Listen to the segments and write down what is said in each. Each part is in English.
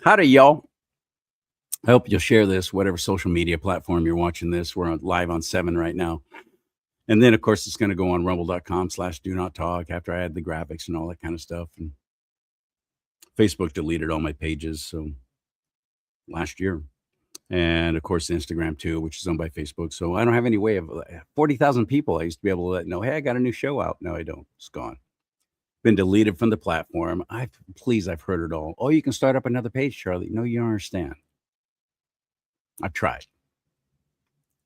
Howdy, y'all. I hope you'll share this, whatever social media platform you're watching this. We're live on 7 right now. And then, of course, it's going to go on rumble.com/do not talk after I add the graphics and all that kind of stuff. And Facebook deleted all my pages so last year. And, of course, Instagram, too, which is owned by Facebook. So I don't have any way of 40,000 people I used to be able to let know, hey, I got a new show out. No, I don't. It's gone. Been deleted from the platform. I've heard it all. Oh, you can start up another page, Charlie. No, you don't understand. I've tried.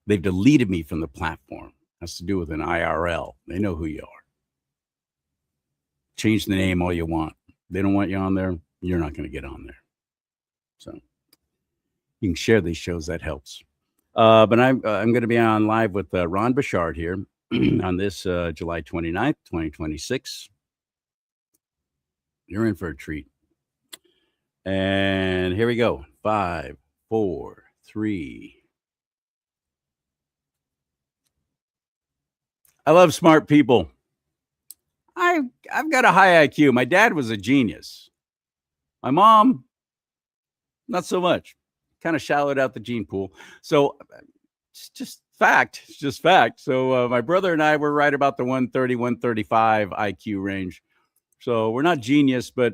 They've deleted me from the platform. Has to do with an IRL. They know who you are. Change the name all you want. They don't want you on there. You're not going to get on there. So you can share these shows. That helps. But I'm going to be on live with Ron BOUCHARD here on this July 29th, 2026. You're in for a treat. And here we go. 5, 4, 3. I love smart people. I've got a high IQ. My dad was a genius. My mom, not so much. Kind of shallowed out the gene pool. So it's just fact. It's just fact. So my brother and I were right about the 130, 135 IQ range. So we're not genius, but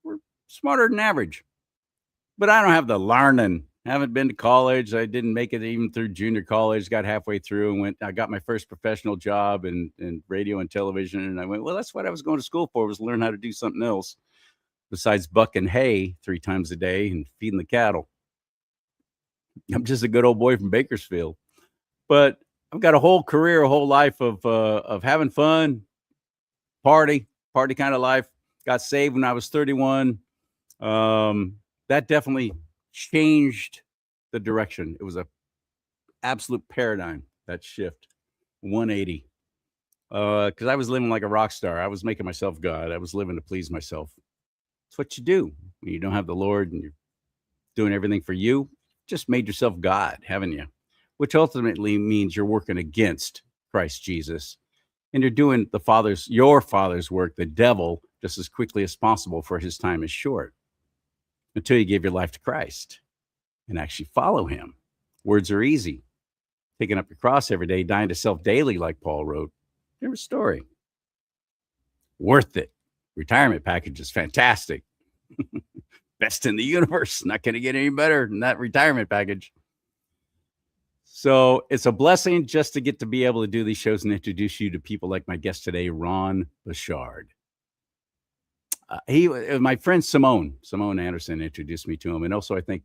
we're smarter than average. But I don't have the learning. I haven't been to college. I didn't make it even through junior college. Got halfway through and I got my first professional job in radio and television. And I went, well, that's what I was going to school for, was learn how to do something else besides bucking hay 3 times a day and feeding the cattle. I'm just a good old boy from Bakersfield. But I've got a whole career, a whole life of having fun, party kind of life. Got saved when I was 31. That definitely changed the direction. It was a absolute paradigm, that shift, 180. Because I was living like a rock star. I was making myself God. I was living to please myself. It's what you do when you don't have the Lord and you're doing everything for you. Just made yourself God, haven't you? Which ultimately means you're working against Christ Jesus. And you're doing your father's work, the devil, just as quickly as possible, for his time is short, until you give your life to Christ and actually follow him. Words are easy. Picking up your cross every day, dying to self daily, like Paul wrote. Different story. Worth it. Retirement package is fantastic. Best in the universe. Not going to get any better than that retirement package. So it's a blessing just to get to be able to do these shows and introduce you to people like my guest today, Ron BOUCHARD. My friend Simone Anderson introduced me to him. And also I think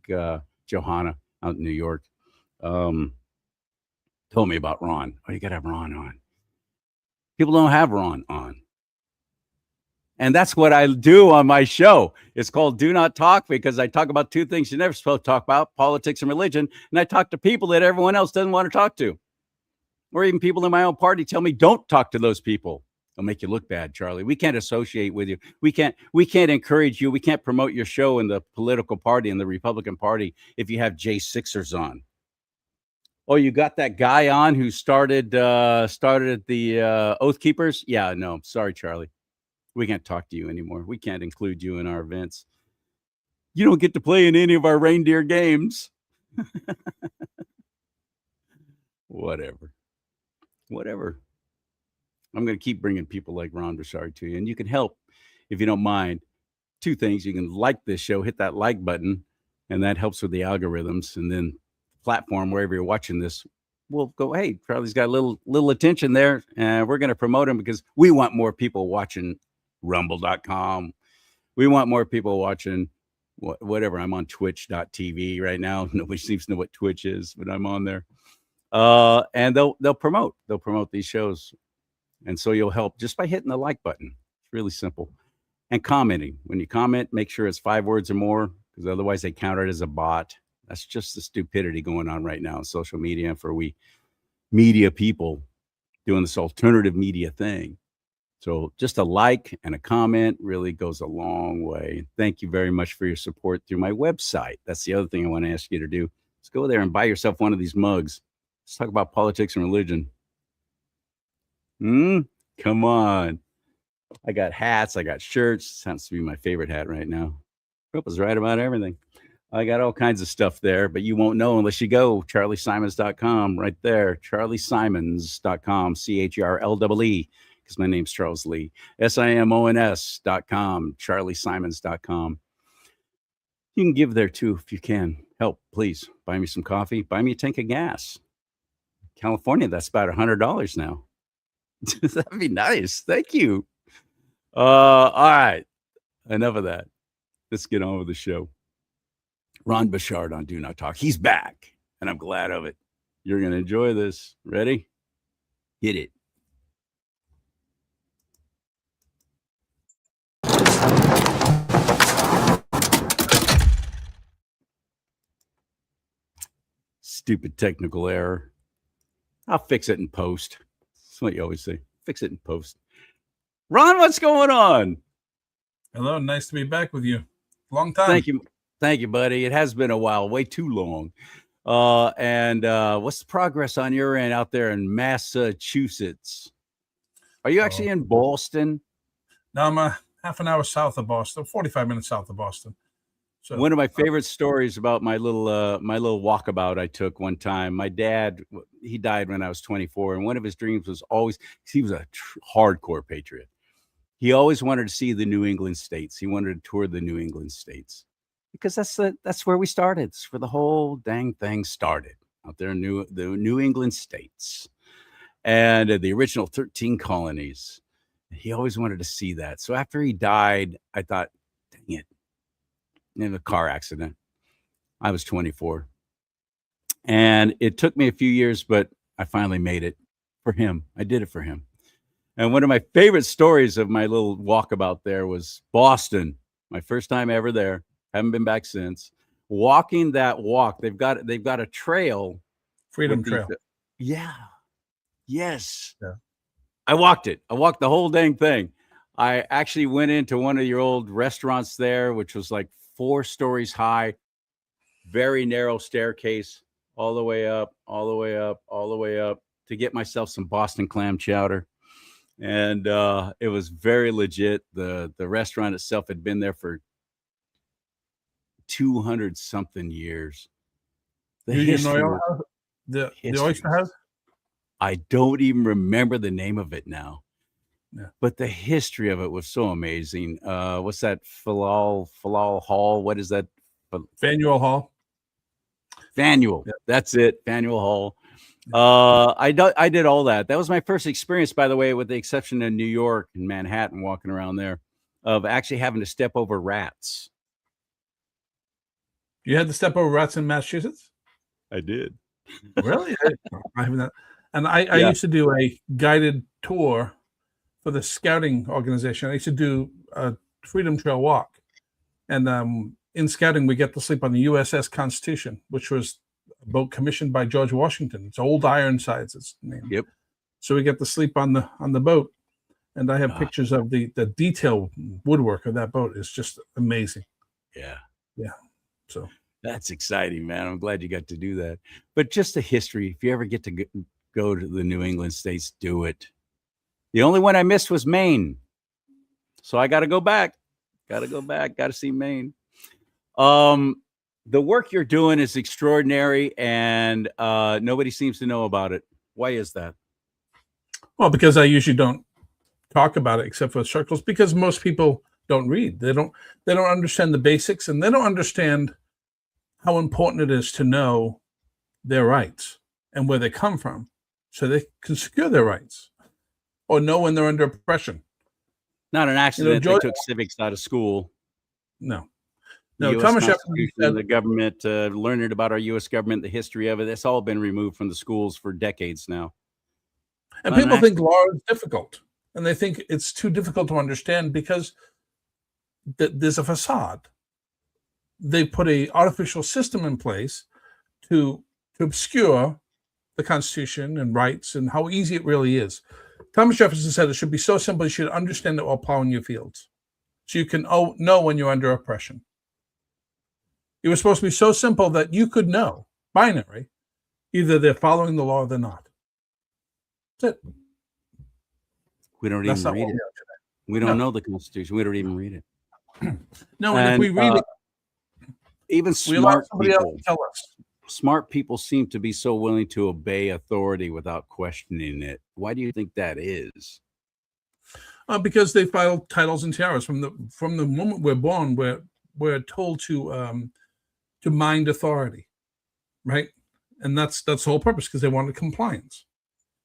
Johanna out in New York told me about Ron. Oh, you got to have Ron on. People don't have Ron on. And that's what I do on my show. It's called Do Not Talk, because I talk about 2 things you're never supposed to talk about: politics and religion. And I talk to people that everyone else doesn't want to talk to. Or even people in my own party tell me, don't talk to those people. They'll make you look bad, Charlie. We can't associate with you. We can't encourage you. We can't promote your show in the political party, in the Republican Party, if you have J6ers on. Oh, you got that guy on who started the Oath Keepers? Yeah, no, sorry, Charlie. We can't talk to you anymore. We can't include you in our events. You don't get to play in any of our reindeer games. Whatever. I'm going to keep bringing people like Ron BOUCHARD to you. And you can help, if you don't mind, 2 things. You can like this show, hit that like button, and that helps with the algorithms. And then the platform, wherever you're watching this, will go, hey, Charlie's got a little attention there. And we're going to promote him because we want more people watching rumble.com. We want more people watching whatever. I'm on twitch.tv right now. Nobody seems to know what Twitch is, but I'm on there. And they'll promote these shows. And so you'll help just by hitting the like button. It's really simple. And commenting. When you comment, make sure it's 5 words or more, because otherwise they count it as a bot. That's just the stupidity going on right now in social media for we media people doing this alternative media thing. So just a like and a comment really goes a long way. Thank you very much for your support through my website. That's the other thing I want to ask you to do. Let's go there and buy yourself one of these mugs. Let's talk about politics and religion. Come on. I got hats. I got shirts. Sounds to be my favorite hat right now. Hope is right about everything. I got all kinds of stuff there, but you won't know unless you go charliesimons.com right there. charliesimons.com, CHERLEE, because my name's Charles Lee. SIMONS.com, charliesimons.com. You can give there too if you can. Help, please. Buy me some coffee. Buy me a tank of gas. California, that's about $100 now. That'd be nice. Thank you. All right. Enough of that. Let's get on with the show. Ron BOUCHARD on Do Not Talk. He's back, and I'm glad of it. You're going to enjoy this. Ready? Hit it. Stupid technical error. I'll fix it in post. That's what you always say. Fix it in post. Ron, what's going on? Hello. Nice to be back with you. Long time. Thank you. Thank you, buddy. It has been a while, way too long. And what's the progress on your end out there in Massachusetts? Are you actually in Boston? No, I'm half an hour south of Boston, 45 minutes south of Boston. So one of my favorite stories about my little walkabout I took one time. My dad, he died when I was 24, and one of his dreams was always, he was a hardcore patriot. He always wanted to see the New England states. He wanted to tour the New England states, because that's where we started. It's where the whole dang thing started, out there in the New England states, and the original 13 colonies. He always wanted to see that. So after he died, I thought, dang it, in a car accident. I was 24, and it took me a few years, but I finally made it for him. I did it for him. And one of my favorite stories of my little walkabout there was Boston. My first time ever there. Haven't been back since. Walking that walk, they've got a trail, Freedom Trail. Yeah. Yes. Yeah. I walked it. I walked the whole dang thing. I actually went into one of your old restaurants there, which was like 4 stories high, very narrow staircase, all the way up, all the way up, all the way up, to get myself some Boston clam chowder. And it was very legit. The restaurant itself had been there for 200 something years. The Oyster House? I don't even remember the name of it now. Yeah. But the history of it was so amazing. What's that? Falal Hall? What is that? Faneuil Hall. Faneuil. Yeah. That's it. Faneuil Hall. I did all that. That was my first experience, by the way, with the exception of New York and Manhattan, walking around there, of actually having to step over rats. You had to step over rats in Massachusetts? I did. Really? I haven't. And I used to do a guided tour for the scouting organization. I used to do a Freedom Trail walk. And in scouting, we get to sleep on the USS Constitution, which was a boat commissioned by George Washington. It's Old Ironsides, its name. Yep. So we get to sleep on the boat. And I have pictures of the detailed woodwork of that boat. It's just amazing. Yeah. Yeah. So that's exciting, man. I'm glad you got to do that. But just the history, if you ever get to go to the New England states, do it. The only one I missed was Maine. So I got to go back. Got to see Maine. The work you're doing is extraordinary, and nobody seems to know about it. Why is that? Well, because I usually don't talk about it except for circles, because most people don't read. They don't understand the basics, and they don't understand how important it is to know their rights and where they come from, so they can secure their rights or know when they're under oppression. Not an accident. They took civics out of school. No. Thomas Jefferson said the government, learning about our U.S. government, the history of it, it's all been removed from the schools for decades now. And people think law is difficult, and they think it's too difficult to understand because there's a facade. They put an artificial system in place to obscure the Constitution and rights and how easy it really is. Thomas Jefferson said it should be so simple you should understand it while plowing your fields, so you can know when you're under oppression. It was supposed to be so simple that you could know, binary, either they're following the law or they're not. That's it. We don't even read it. We don't know the Constitution. We don't even read it. No, and if we read it, even We allow smart somebody else people, to tell us. smart people seem to be so willing to obey authority without questioning it. Why do you think that is? Because they file titles and tiaras from the moment we're born. We're told to mind authority, right? And that's the whole purpose, because they wanted compliance.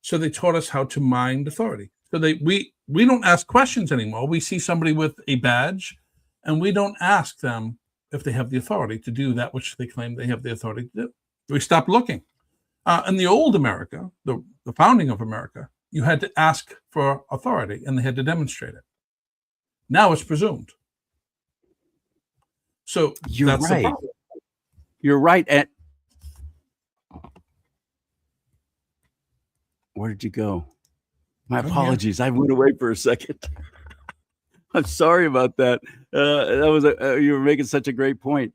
So they taught us how to mind authority. So we don't ask questions anymore. We see somebody with a badge, and we don't ask them if they have the authority to do that which they claim they have the authority to do. We stop looking. In the old America, the founding of America, you had to ask for authority, and they had to demonstrate it. Now it's presumed. So You're that's right. the problem. You're right. And where did you go? My apologies. I went away for a second. I'm sorry about that. That was you were making such a great point.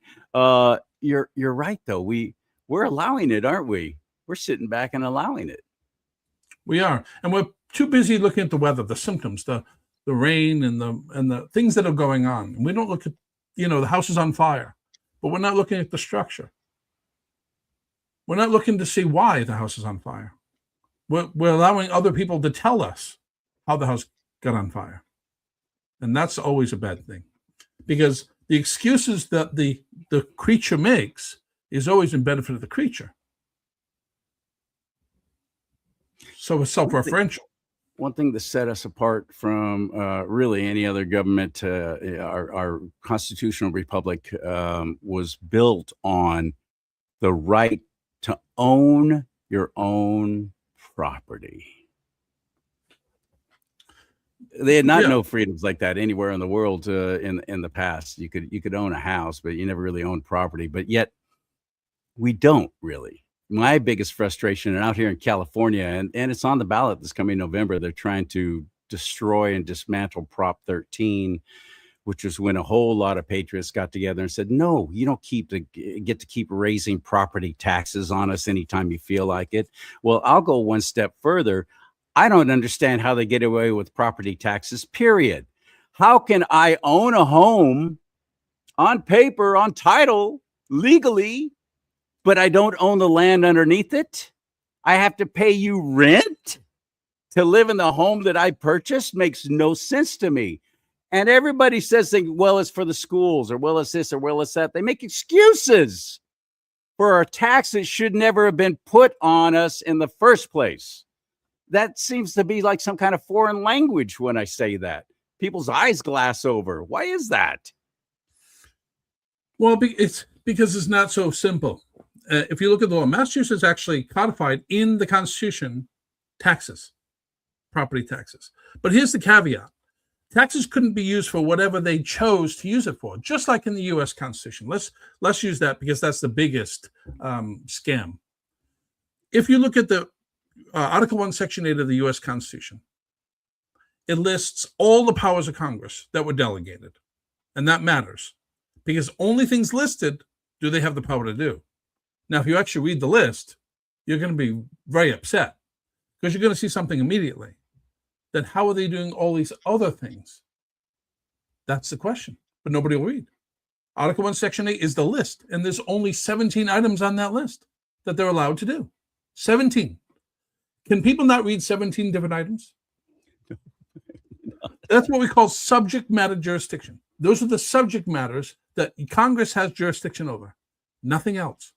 You're right though. We're allowing it, aren't we? We're sitting back and allowing it. We are, and we're too busy looking at the weather, the symptoms, the rain, and the things that are going on. And we don't look at, the house is on fire, but we're not looking at the structure. We're not looking to see why the house is on fire. We're allowing other people to tell us how the house got on fire. And that's always a bad thing, because the excuses that the creature makes is always in benefit of the creature. So it's self-referential. One thing that set us apart from really any other government, our constitutional republic was built on the right to own your own property. They had not no freedoms like that anywhere in the world in the past. You could own a house, but you never really owned property. But yet we don't really. My biggest frustration, and out here in California, and it's on the ballot this coming November, they're trying to destroy and dismantle Prop 13, which was when a whole lot of patriots got together and said, no, you don't get to keep raising property taxes on us anytime you feel like it. Well, I'll go one step further. I don't understand how they get away with property taxes, period. How can I own a home on paper, on title, legally, but I don't own the land underneath it? I have to pay you rent to live in the home that I purchased? Makes no sense to me. And everybody says, well, it's for the schools, or well, it's this, or well, it's that. They make excuses for a tax that should never have been put on us in the first place. That seems to be like some kind of foreign language when I say that. People's eyes glass over. Why is that? Well, it's because it's not so simple. If you look at the law, Massachusetts actually codified in the Constitution taxes, property taxes. But here's the caveat. Taxes couldn't be used for whatever they chose to use it for, just like in the U.S. Constitution. Let's use that because that's the biggest scam. If you look at the Article 1, Section 8 of the U.S. Constitution, it lists all the powers of Congress that were delegated. And that matters because only things listed do they have the power to do. Now, if you actually read the list, you're going to be very upset because you're going to see something immediately. Then how are they doing all these other things? That's the question, but nobody will read. Article 1, Section 8 is the list, and there's only 17 items on that list that they're allowed to do. 17. Can people not read 17 different items? That's what we call subject matter jurisdiction. Those are the subject matters that Congress has jurisdiction over, nothing else.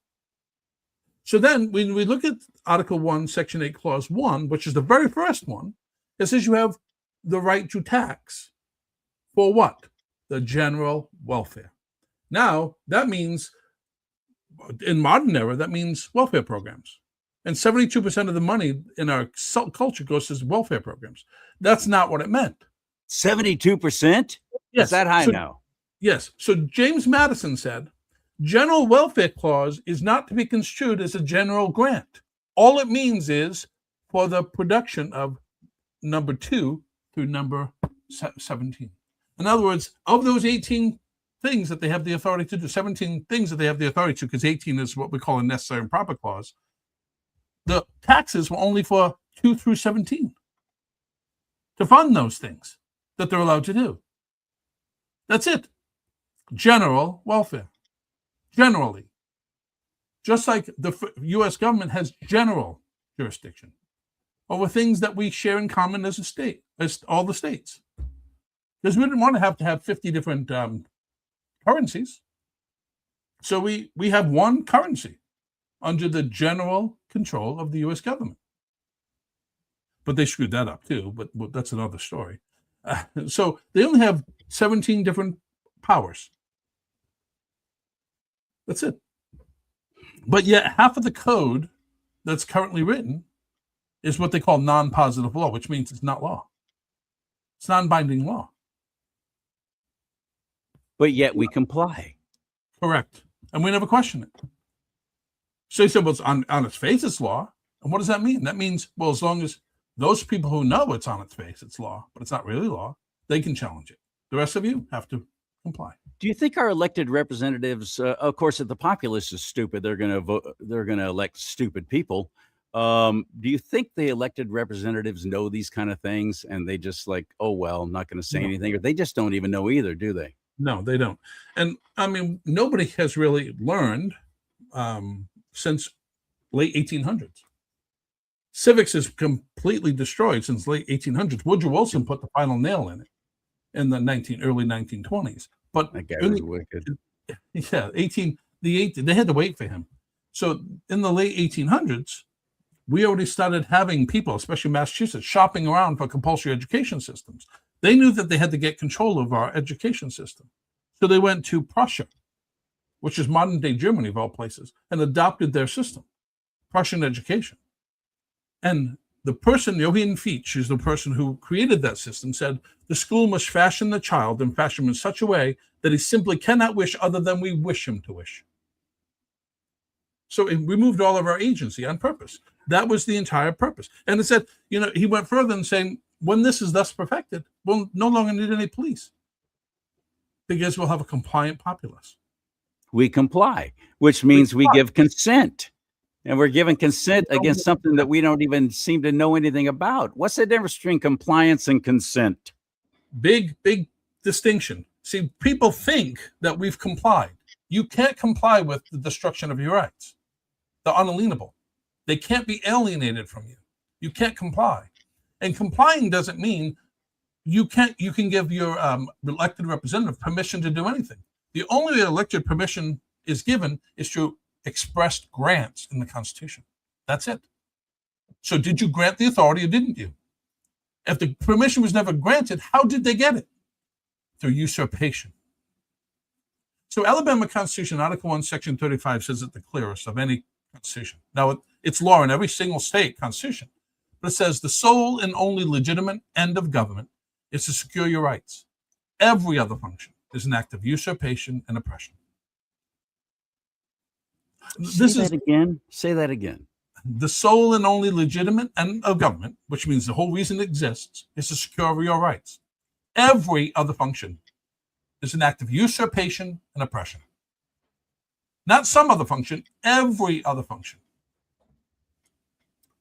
So then when we look at Article 1, Section 8, Clause 1, which is the very first one, it says you have the right to tax for what? The general welfare. Now, that means, in modern era, that means welfare programs. And 72% of the money in our culture goes to welfare programs. That's not what it meant. 72%? Yes. Is that high now? Yes. So James Madison said, general welfare clause is not to be construed as a general grant. All it means is for the production of number 2 through number 17. In other words, of those 18 things that they have the authority to do, 17 things that they have the authority to, because 18 is what we call a necessary and proper clause, the taxes were only for 2 through 17 to fund those things that they're allowed to do. That's it. General welfare. generally. Just like the U.S. government has general jurisdiction over things that we share in common as a state, as all the states. Because we didn't want to have 50 different currencies. So we have one currency under the general control of the U.S. government. But they screwed that up too, but that's another story. So they only have 17 different powers. That's it. But yet half of the code that's currently written is what they call non-positive law, which means it's not law. It's non-binding law. But yet we comply. Correct. And we never question it. So you said, well, it's on its face, it's law. And what does that mean? That means, well, as long as those people who know it's on its face, it's law, but it's not really law, they can challenge it. The rest of you have to comply. Do you think our elected representatives, of course, if the populace is stupid, they're going to vote, they're going to elect stupid people. Do you think the elected representatives know these kind of things and they just like, oh, well, I'm not going to say anything, or they just don't even know either, do they? No, they don't. And I mean, nobody has really learned since late 1800s. Civics is completely destroyed since late 1800s. Woodrow Wilson put the final nail in it in the early 1920s. But that guy was wicked. Yeah, they had to wait for him. So in the late 1800s, we already started having people, especially Massachusetts, shopping around for compulsory education systems. They knew that they had to get control of our education system. So they went to Prussia, which is modern day Germany of all places, and adopted their system, Prussian education. And the person, Johann Fichte, is the person who created that system, said the school must fashion the child and fashion him in such a way that he simply cannot wish other than we wish him to wish. So it removed all of our agency on purpose. That was the entire purpose. And it said, he went further and saying, when this is thus perfected, we'll no longer need any police because we'll have a compliant populace. We comply, which means we give consent. And we're giving consent against something that we don't even seem to know anything about. What's the difference between compliance and consent? Big distinction. See, people think that we've complied. You can't comply with the destruction of your rights. They're unalienable. They can't be alienated from you. You can't comply. And complying doesn't mean you can give your elected representative permission to do anything. The only way elected permission is given is through expressed grants in the Constitution. That's it. So did you grant the authority or didn't you? If the permission was never granted, how did they get it? Through usurpation. So Alabama Constitution, Article 1, Section 35 says it the clearest of any constitution. Now, it's law in every single state constitution, but it says the sole and only legitimate end of government is to secure your rights. Every other function is an act of usurpation and oppression. Say that again. The sole and only legitimate end of government, which means the whole reason it exists, is to secure your rights. Every other function is an act of usurpation and oppression. Not some other function, every other function.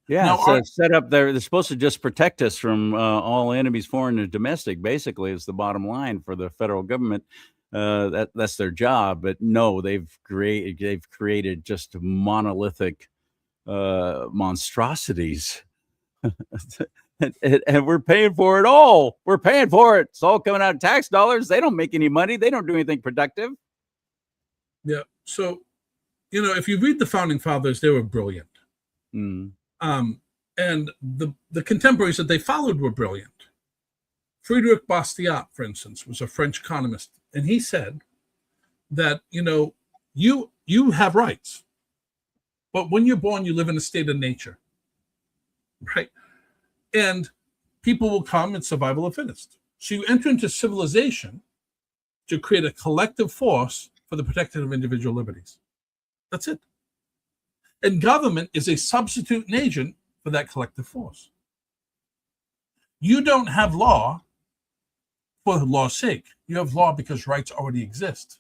Yeah, now, it's set up there. They're supposed to just protect us from all enemies, foreign and domestic, basically, is the bottom line for the federal government. That's their job. But no, they've created just monolithic monstrosities. and we're paying for it all. We're paying for it. It's all coming out of tax dollars. They don't make any money. They don't do anything productive. Yeah. So, if you read the Founding Fathers, they were brilliant. Mm. And the contemporaries that they followed were brilliant. Frédéric Bastiat, for instance, was a French economist, and he said that, you have rights, but when you're born, you live in a state of nature, right? And people will come in survival of fittest. So you enter into civilization to create a collective force for the protection of individual liberties. That's it. And government is a substitute agent for that collective force. You don't have law for law's sake. You have law because rights already exist.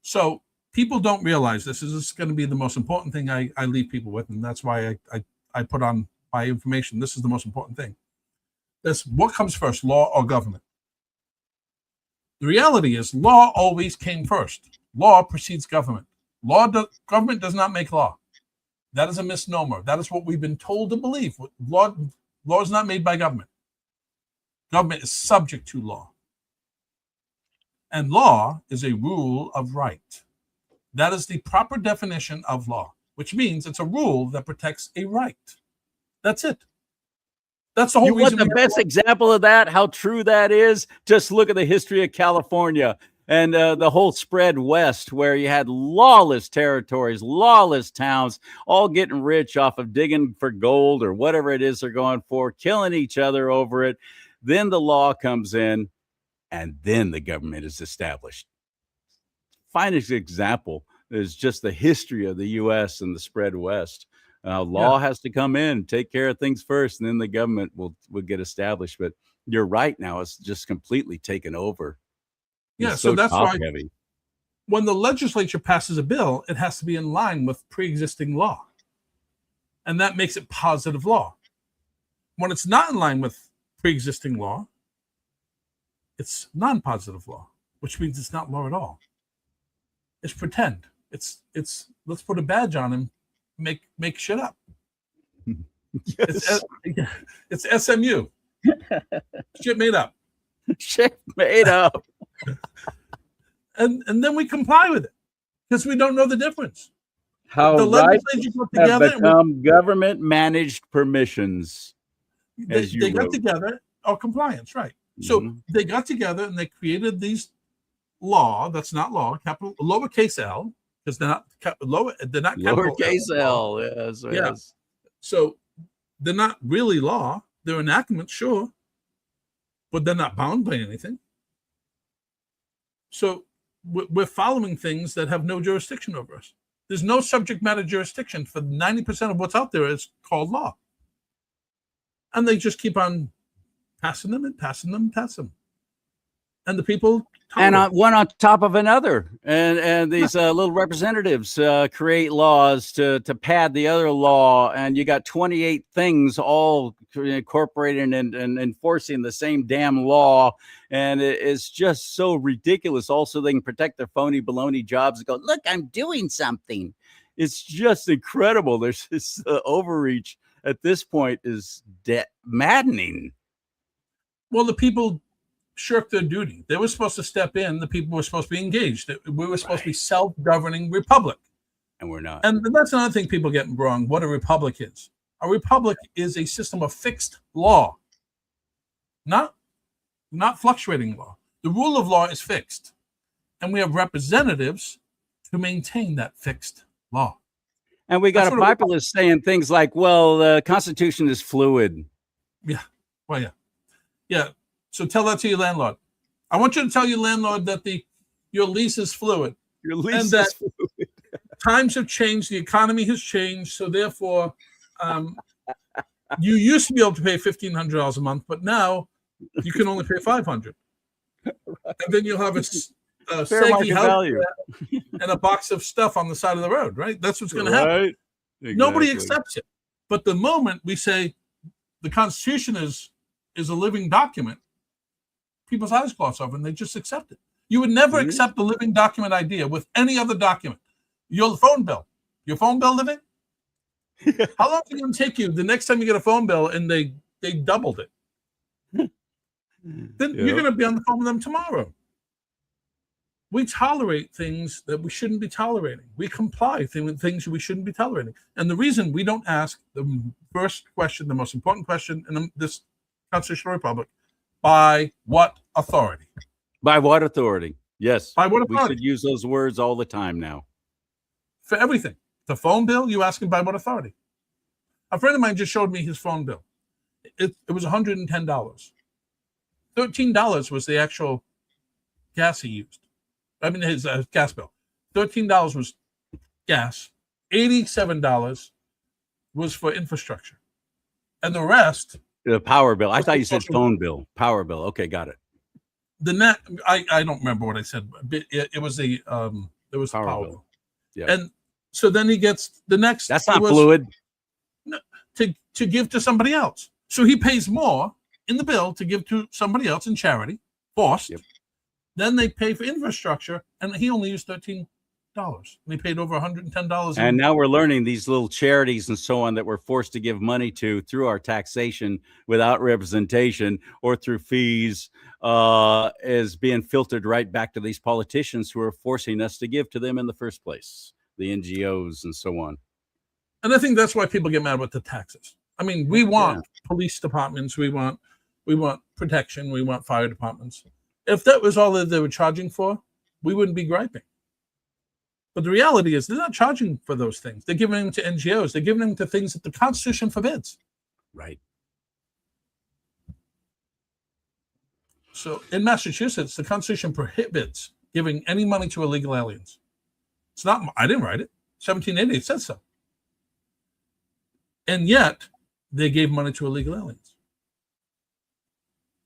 So people don't realize this. This is going to be the most important thing I leave people with, and that's why I put on my information. This is the most important thing. That's what comes first, law or government? The reality is law always came first. Law precedes government. Government does not make law. That is a misnomer. That is what we've been told to believe. Law is not made by government. Government is subject to law. And law is a rule of right. That is the proper definition of law, which means it's a rule that protects a right. That's it. That's the whole reason. You want the best example of that, how true that is? Just look at the history of California and the whole spread west, where you had lawless territories, lawless towns, all getting rich off of digging for gold or whatever it is they're going for, killing each other over it. Then the law comes in, and then the government is established. Finest example is just the history of the U.S. and the spread west. Law has to come in, take care of things first, and then the government will get established. But you're right, now it's just completely taken over. Yeah, so that's why when the legislature passes a bill, it has to be in line with pre-existing law. And that makes it positive law. When it's not in line with pre-existing law, it's non-positive law, which means it's not law at all. It's pretend. It's let's put a badge on him, make shit up. Yes. It's SMU. Shit made up. Shit made up. And then we comply with it because we don't know the difference. How the legislature got together have become government managed permissions. They got together, compliance, right? So they got together and they created these law. That's not law. Capital lowercase l, because they're not lowercase l. Yes, yeah. Yes. So they're not really law. They're enactments, sure, but they're not bound by anything. So we're following things that have no jurisdiction over us. There's no subject matter jurisdiction for 90% of what's out there is called law. And they just keep on passing them and passing them and passing them. And the people and one on top of another, and these little representatives create laws to pad the other law, and you got 28 things all incorporating and enforcing the same damn law, and it's just so ridiculous. Also, they can protect their phony baloney jobs and go, look, I'm doing something. It's just incredible. There's this overreach at this point is maddening. Well, the people shirked their duty. They were supposed to step in. The people were supposed to be engaged. We were supposed to be self-governing republic. And we're not. And that's another thing people get wrong, what a republic is. A republic is a system of fixed law, not fluctuating law. The rule of law is fixed. And we have representatives to maintain that fixed law. And we got a populace saying things like, well, the Constitution is fluid. Yeah. Well, yeah. Yeah. So tell that to your landlord. I want you to tell your landlord that your lease is fluid. Your lease is fluid. Times have changed. The economy has changed. So therefore, you used to be able to pay $1,500 a month, but now you can only pay $500. Right. And then you'll have a saggy house and a box of stuff on the side of the road, right? That's what's going to happen. Exactly. Nobody accepts it. But the moment we say the Constitution is a living document, people's eyes gloss over and they just accept it. You would never accept the living document idea with any other document. Your phone bill living? How long is it going to take you the next time you get a phone bill and they doubled it? Then you're going to be on the phone with them tomorrow. We tolerate things that we shouldn't be tolerating. We comply with things we shouldn't be tolerating. And the reason we don't ask the first question, the most important question in this constitutional republic, by what authority? By what authority? Yes. By what authority? We should use those words all the time now. For everything. The phone bill, you ask him by what authority? A friend of mine just showed me his phone bill. It was $110. $13 was the actual gas he used. I mean, his gas bill. $13 was gas. $87 was for infrastructure. And the rest... The power bill. I thought you said phone bill. Power bill. Okay, got it. The net, I don't remember what I said. It was the power bill. Yeah. And so then he gets the next. That's not fluid. To give to somebody else. So he pays more in the bill to give to somebody else in charity, forced. Yep. Then they pay for infrastructure, and he only used $13. They paid over $110. And now we're learning these little charities and so on that we're forced to give money to through our taxation without representation or through fees is being filtered right back to these politicians who are forcing us to give to them in the first place, the NGOs and so on. And I think that's why people get mad with the taxes. I mean, we want police departments, we want protection, we want fire departments. If that was all that they were charging for, we wouldn't be griping. But the reality is they're not charging for those things. They're giving them to NGOs. They're giving them to things that the Constitution forbids. Right. So in Massachusetts, the Constitution prohibits giving any money to illegal aliens. It's not, I didn't write it. 1780, it says so. And yet, they gave money to illegal aliens.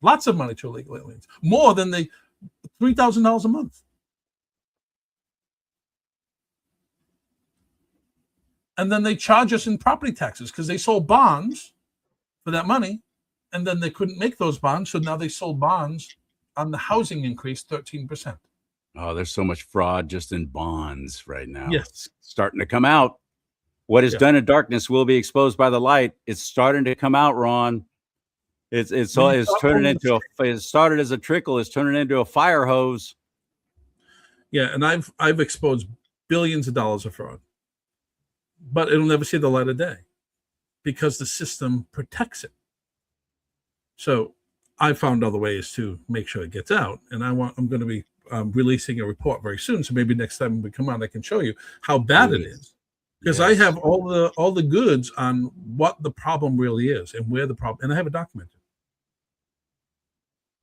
Lots of money to illegal aliens. More than the $3,000 a month. And then they charge us in property taxes because they sold bonds for that money, and then they couldn't make those bonds, so now they sold bonds on the housing increase 13%. Oh, there's so much fraud just in bonds right now. Yes. It's starting to come out. What is done in darkness will be exposed by the light. It's starting to come out, Ron. It's turning into it started as a trickle, it's turning into a fire hose. Yeah, and I've exposed billions of dollars of fraud. But it'll never see the light of day because the system protects it. So I found other ways to make sure it gets out. And I'm going to be releasing a report very soon. So maybe next time we come on, I can show you how bad it is. Because I have all the goods on what the problem really is and where the problem, and I have it documented,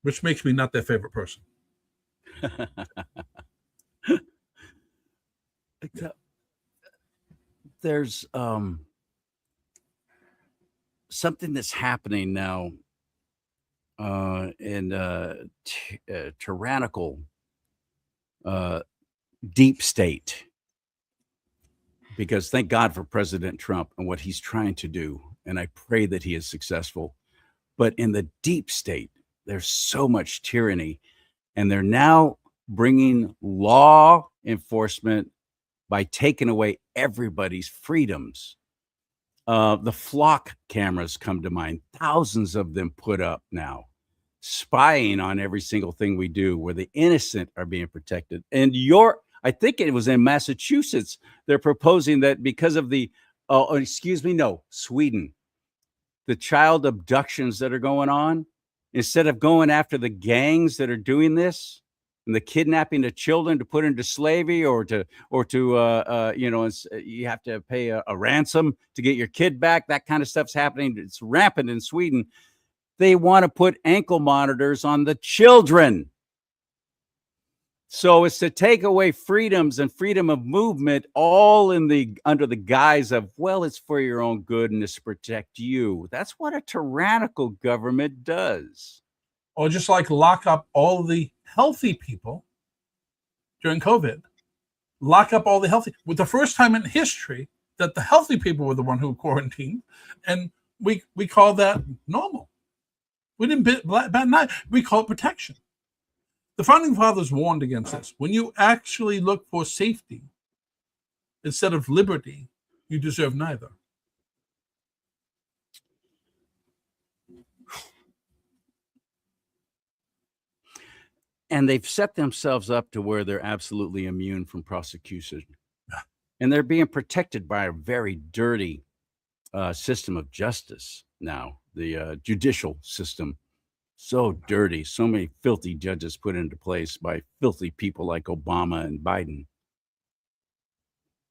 which makes me not their favorite person. There's something that's happening now in tyrannical deep state, because thank God for President Trump and what he's trying to do, and I pray that he is successful. But in the deep state, there's so much tyranny, and they're now bringing law enforcement by taking away everybody's freedoms. The flock cameras come to mind. Thousands of them put up now, spying on every single thing we do, where the innocent are being protected. And I think it was in Massachusetts, they're proposing that because of the, Sweden, the child abductions that are going on, instead of going after the gangs that are doing this, and the kidnapping of children to put into slavery, or to you have to pay a ransom to get your kid back. That kind of stuff's happening. It's rampant in Sweden. They want to put ankle monitors on the children. So it's to take away freedoms and freedom of movement, all under the guise of, well, it's for your own good and it's to protect you. That's what a tyrannical government does. Or just like lock up all the healthy people during COVID. Lock up all the healthy. With the first time in history that the healthy people were the one who quarantined, and we call that normal. We didn't bat an eye. We call it protection. The founding fathers warned against this. When you actually look for safety instead of liberty, you deserve neither. And they've set themselves up to where they're absolutely immune from prosecution. And they're being protected by a very dirty system of justice now, the judicial system. So dirty, so many filthy judges put into place by filthy people like Obama and Biden.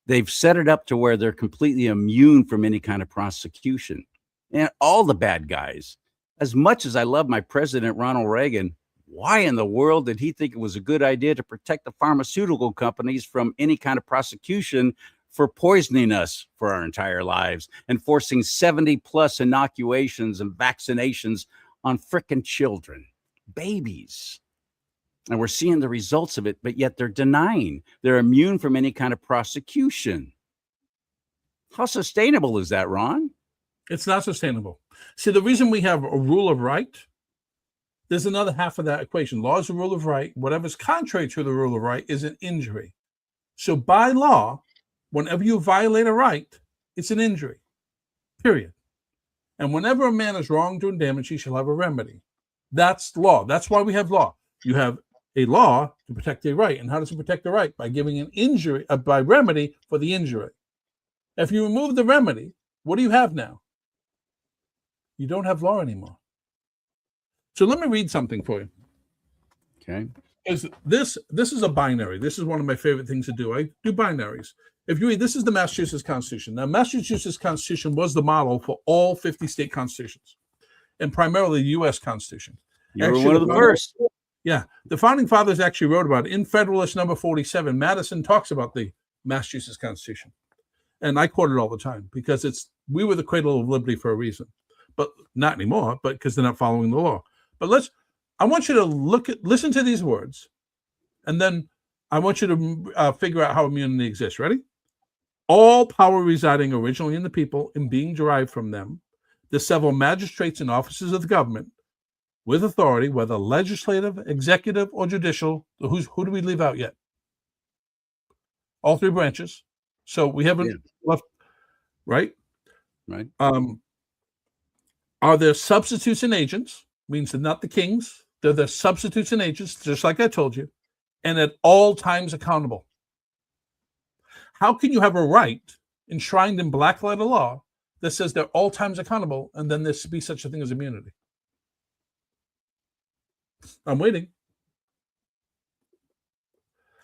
They've set it up to where they're completely immune from any kind of prosecution. And all the bad guys, as much as I love my president, Ronald Reagan, why in the world did he think it was a good idea to protect the pharmaceutical companies from any kind of prosecution for poisoning us for our entire lives and forcing 70 plus inoculations and vaccinations on frickin' children, babies? And we're seeing the results of it, but yet they're denying they're immune from any kind of prosecution. How sustainable is that, Ron? It's not sustainable. See, the reason we have a rule of right there's another half of that equation. Law is the rule of right. Whatever's contrary to the rule of right is an injury. So by law, whenever you violate a right, it's an injury, period. And whenever a man is wronged or damaged, he shall have a remedy. That's law. That's why we have law. You have a law to protect a right. And how does it protect the right? By giving an injury, by remedy for the injury. If you remove the remedy, what do you have now? You don't have law anymore. So let me read something for you. Okay. This is a binary. This is one of my favorite things to do. I do binaries. If you read, this is the Massachusetts Constitution. Now, Massachusetts Constitution was the model for all 50 state constitutions, and primarily the U.S. Constitution. You were one of the first. Yeah. The Founding Fathers actually wrote about it. In Federalist number 47, Madison talks about the Massachusetts Constitution. And I quote it all the time because we were the cradle of liberty for a reason. But not anymore, but because they're not following the law. But I want you to listen to these words, and then I want you to figure out how immunity exists. Ready? All power residing originally in the people and being derived from them, the several magistrates and officers of the government with authority, whether legislative, executive, or judicial. Who do we leave out yet? All three branches. So we haven't left, right? Right. Are there substitutes and agents? Means they're not the kings. They're the substitutes and agents, just like I told you, and at all times accountable. How can you have a right enshrined in black letter law that says they're all times accountable, and then there should be such a thing as immunity? I'm waiting.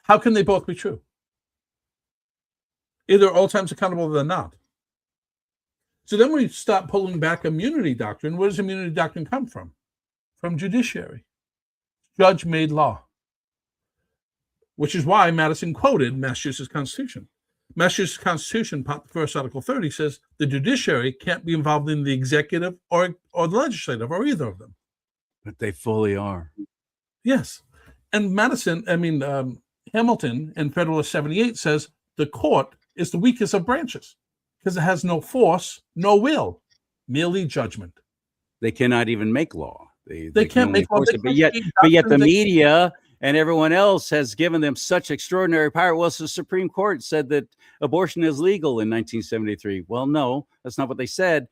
How can they both be true? Either all times accountable or they're not. So then we stop pulling back immunity doctrine. Where does immunity doctrine come from? From judiciary. Judge made law. Which is why Madison quoted Massachusetts Constitution. Massachusetts Constitution, first Article 30, says the judiciary can't be involved in the executive or the legislative or either of them. But they fully are. Yes. And Hamilton in Federalist 78 says the court is the weakest of branches because it has no force, no will, merely judgment. They cannot even make law. They can't make law. But yet the media and everyone else has given them such extraordinary power. Well, the Supreme Court said that abortion is legal in 1973. Well, no, that's not what they said.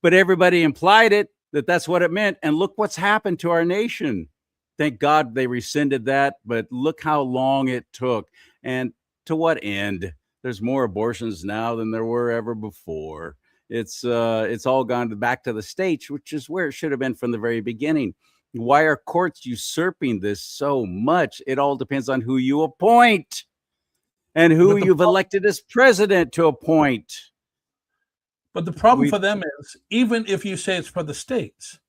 But everybody implied it, that's what it meant. And look what's happened to our nation. Thank God they rescinded that. But look how long it took. And to what end? There's more abortions now than there were ever before. It's all gone back to the states, which is where it should have been from the very beginning. Why are courts usurping this so much? It all depends on who you appoint and who you've elected as president to appoint. But the problem for them is, even if you say it's for the states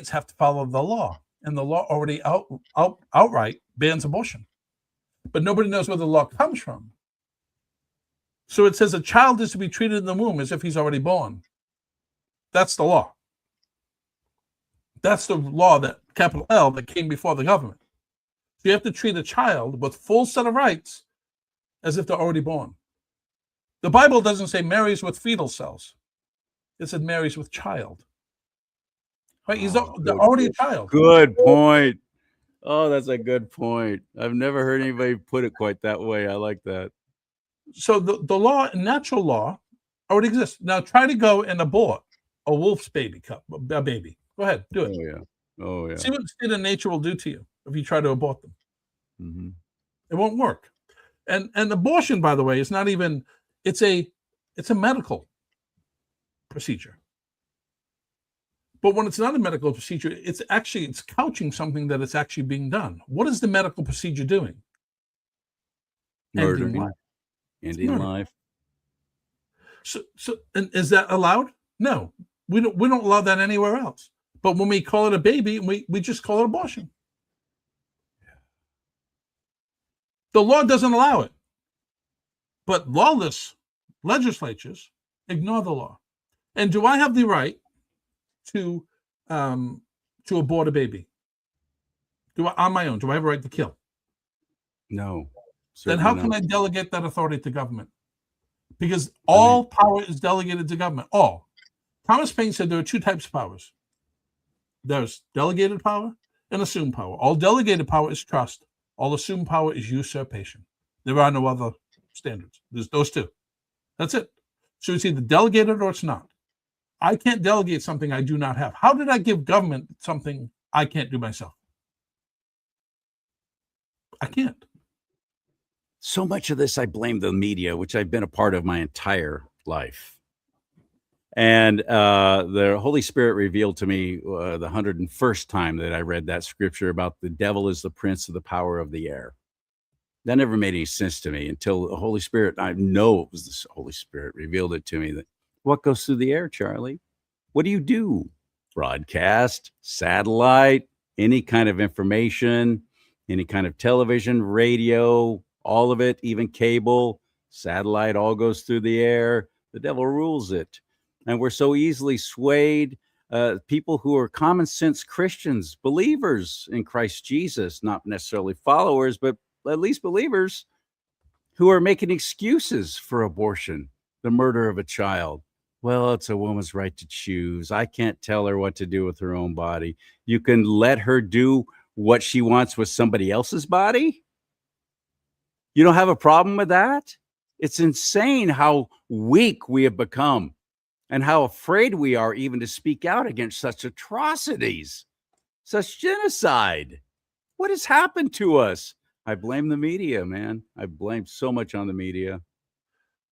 have to follow the law, and the law already outright bans abortion. But nobody knows where the law comes from. So it says a child is to be treated in the womb as if he's already born. That's the law. That's the law, that capital L, that came before the government. So you have to treat a child with full set of rights as if they're already born. The Bible doesn't say marries with fetal cells. It said marries with child. Right? They're already a child. Good point. Oh, that's a good point. I've never heard anybody put it quite that way. I like that. So the law, natural law, already exists. Now try to go and abort a wolf's baby. Go ahead, do it. Oh yeah. See what state of nature will do to you if you try to abort them. Mm-hmm. It won't work. And abortion, by the way, is not even. It's a medical procedure. But when it's not a medical procedure, it's couching something that it's actually being done. What is the medical procedure doing? Murdering life. Ending life. So and is that allowed? No, we don't allow that anywhere else. But when we call it a baby, we just call it abortion. The law doesn't allow it. But lawless legislatures ignore the law. And do I have the right to abort a baby? On my own? Do I have a right to kill? No. Then how can I delegate that authority to government? Because all power is delegated to government. All. Thomas Paine said there are two types of powers. There's delegated power and assumed power. All delegated power is trust. All assumed power is usurpation. There are no other standards. There's those two. That's it. So it's either delegated or it's not. I can't delegate something I do not have. How did I give government something I can't do myself? I can't. So much of this, I blame the media, which I've been a part of my entire life. And the Holy Spirit revealed to me the 101st time that I read that scripture about the devil is the prince of the power of the air. That never made any sense to me until the Holy Spirit, I know it was the Holy Spirit, revealed it to me. That what goes through the air, Charlie? What do? Broadcast, satellite, any kind of information, any kind of television, radio, all of it, even cable, satellite, all goes through the air. The devil rules it. And we're so easily swayed. People who are common sense Christians, believers in Christ Jesus, not necessarily followers, but at least believers, who are making excuses for abortion, the murder of a child. Well, it's a woman's right to choose. I can't tell her what to do with her own body. You can let her do what she wants with somebody else's body? You don't have a problem with that? It's insane how weak we have become and how afraid we are even to speak out against such atrocities, such genocide. What has happened to us? I blame the media, man. I blame so much on the media.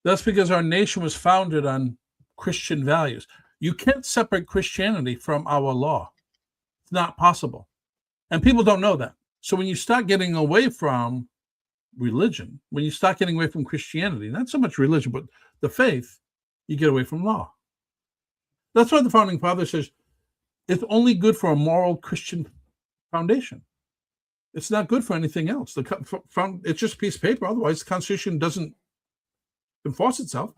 That's because our nation was founded on Christian values. You can't separate Christianity from our law. It's not possible. And people don't know that. So when you start getting away from religion, when you start getting away from Christianity, not so much religion, but the faith, you get away from law. That's why the Founding Fathers says it's only good for a moral Christian foundation. It's not good for anything else. It's just a piece of paper. Otherwise, the Constitution doesn't enforce itself.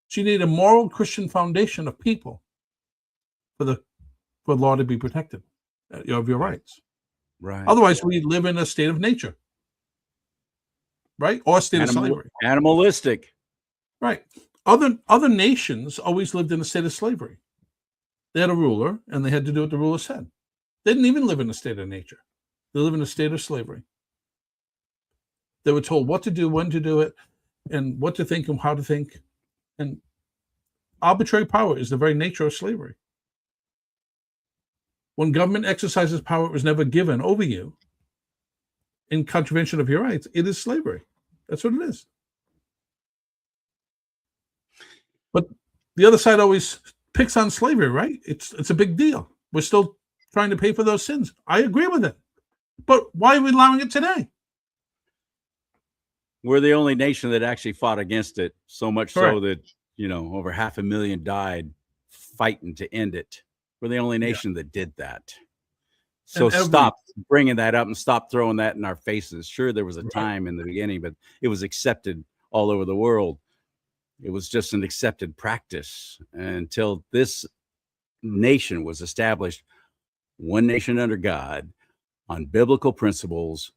So you need a moral Christian foundation of people for law to be protected of your rights. Right. Otherwise, we live in a state of nature, right? Or a state of slavery. Animalistic. Right. Other nations always lived in a state of slavery. They had a ruler, and they had to do what the ruler said. They didn't even live in a state of nature. They live in a state of slavery. They were told what to do, when to do it, and what to think and how to think. And arbitrary power is the very nature of slavery. When government exercises power it was never given over you in contravention of your rights, it is slavery. That's what it is. But the other side always picks on slavery, right? It's a big deal. We're still trying to pay for those sins. I agree with it. But why are we allowing it today? We're the only nation that actually fought against it, so much Correct. so that, over 500,000 died fighting to end it. We're the only nation that did that. So stop bringing that up and stop throwing that in our faces. Sure, there was a time in the beginning, but it was accepted all over the world. It was just an accepted practice until this nation was established, one nation under God, on biblical principles,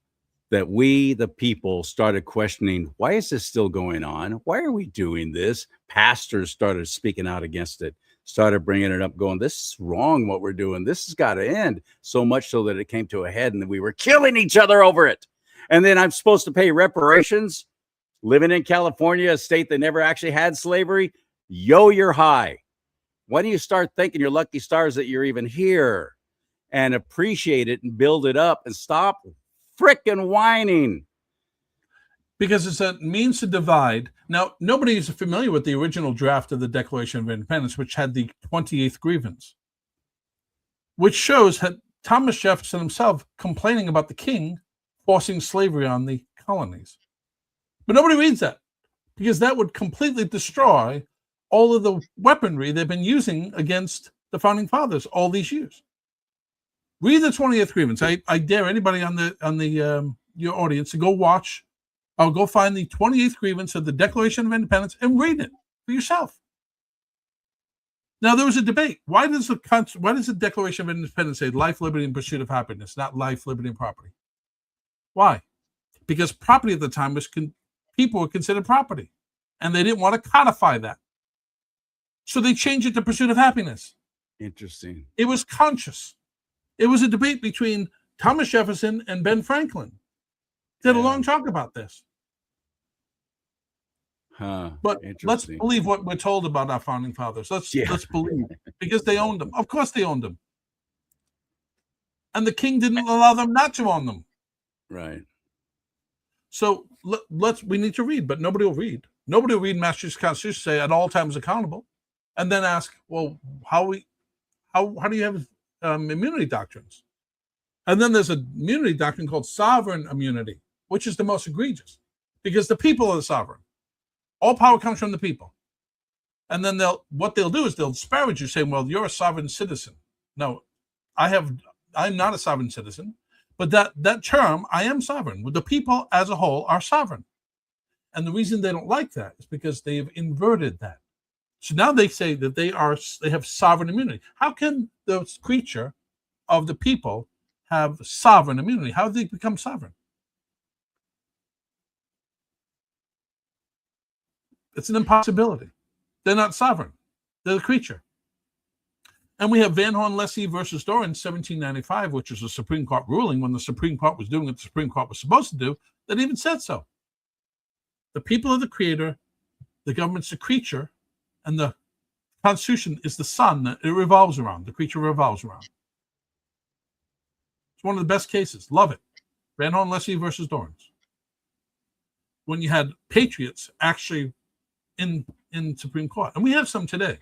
that we, the people, started questioning, why is this still going on? Why are we doing this? Pastors started speaking out against it, started bringing it up, going, this is wrong what we're doing. This has got to end. So much so that it came to a head and we were killing each other over it. And then I'm supposed to pay reparations, living in California, a state that never actually had slavery. You're high. Why don't you start thinking your lucky stars that you're even here and appreciate it and build it up and stop frickin' whining? Because it's a means to divide. Now, nobody is familiar with the original draft of the Declaration of Independence, which had the 28th grievance, which shows Thomas Jefferson himself complaining about the king forcing slavery on the colonies. But nobody reads that because that would completely destroy all of the weaponry they've been using against the Founding Fathers all these years. Read the 20th grievance. I dare anybody on the your audience to go watch. I'll go find the 28th grievance of the Declaration of Independence and read it for yourself. Now, there was a debate. Why does the Declaration of Independence say life, liberty, and pursuit of happiness, not life, liberty, and property? Why? Because property at the time was people were considered property, and they didn't want to codify that. So they changed it to pursuit of happiness. Interesting. It was conscious. It was a debate between Thomas Jefferson and Ben Franklin. They had a long talk about this. But let's believe what we're told about our founding fathers. Let's believe, because they owned them. Of course they owned them. And the king didn't allow them not to own them. Right. So we need to read, but nobody will read. Nobody will read Massachusetts Constitution, say at all times accountable, and then ask, well, how do you have immunity doctrines? And then there's an immunity doctrine called sovereign immunity, which is the most egregious, because the people are the sovereign. All power comes from the people. And then what they'll do is they'll disparage you, saying, well, you're a sovereign citizen. No, I'm not a sovereign citizen, but that term, I am sovereign. The people as a whole are sovereign. And the reason they don't like that is because they have inverted that. So now they say that they have sovereign immunity. How can the creature of the people have sovereign immunity? How do they become sovereign? It's an impossibility. They're not sovereign. They're the creature. And we have Van Horn-Lessee versus Doran, 1795, which is a Supreme Court ruling when the Supreme Court was doing what the Supreme Court was supposed to do, that even said so. The people are the creator, the government's the creature, and the Constitution is the sun that it revolves around. The creature revolves around. It's one of the best cases. Love it. Van Horn-Lessee versus Dorrance. When you had patriots actually in Supreme Court. And we have some today.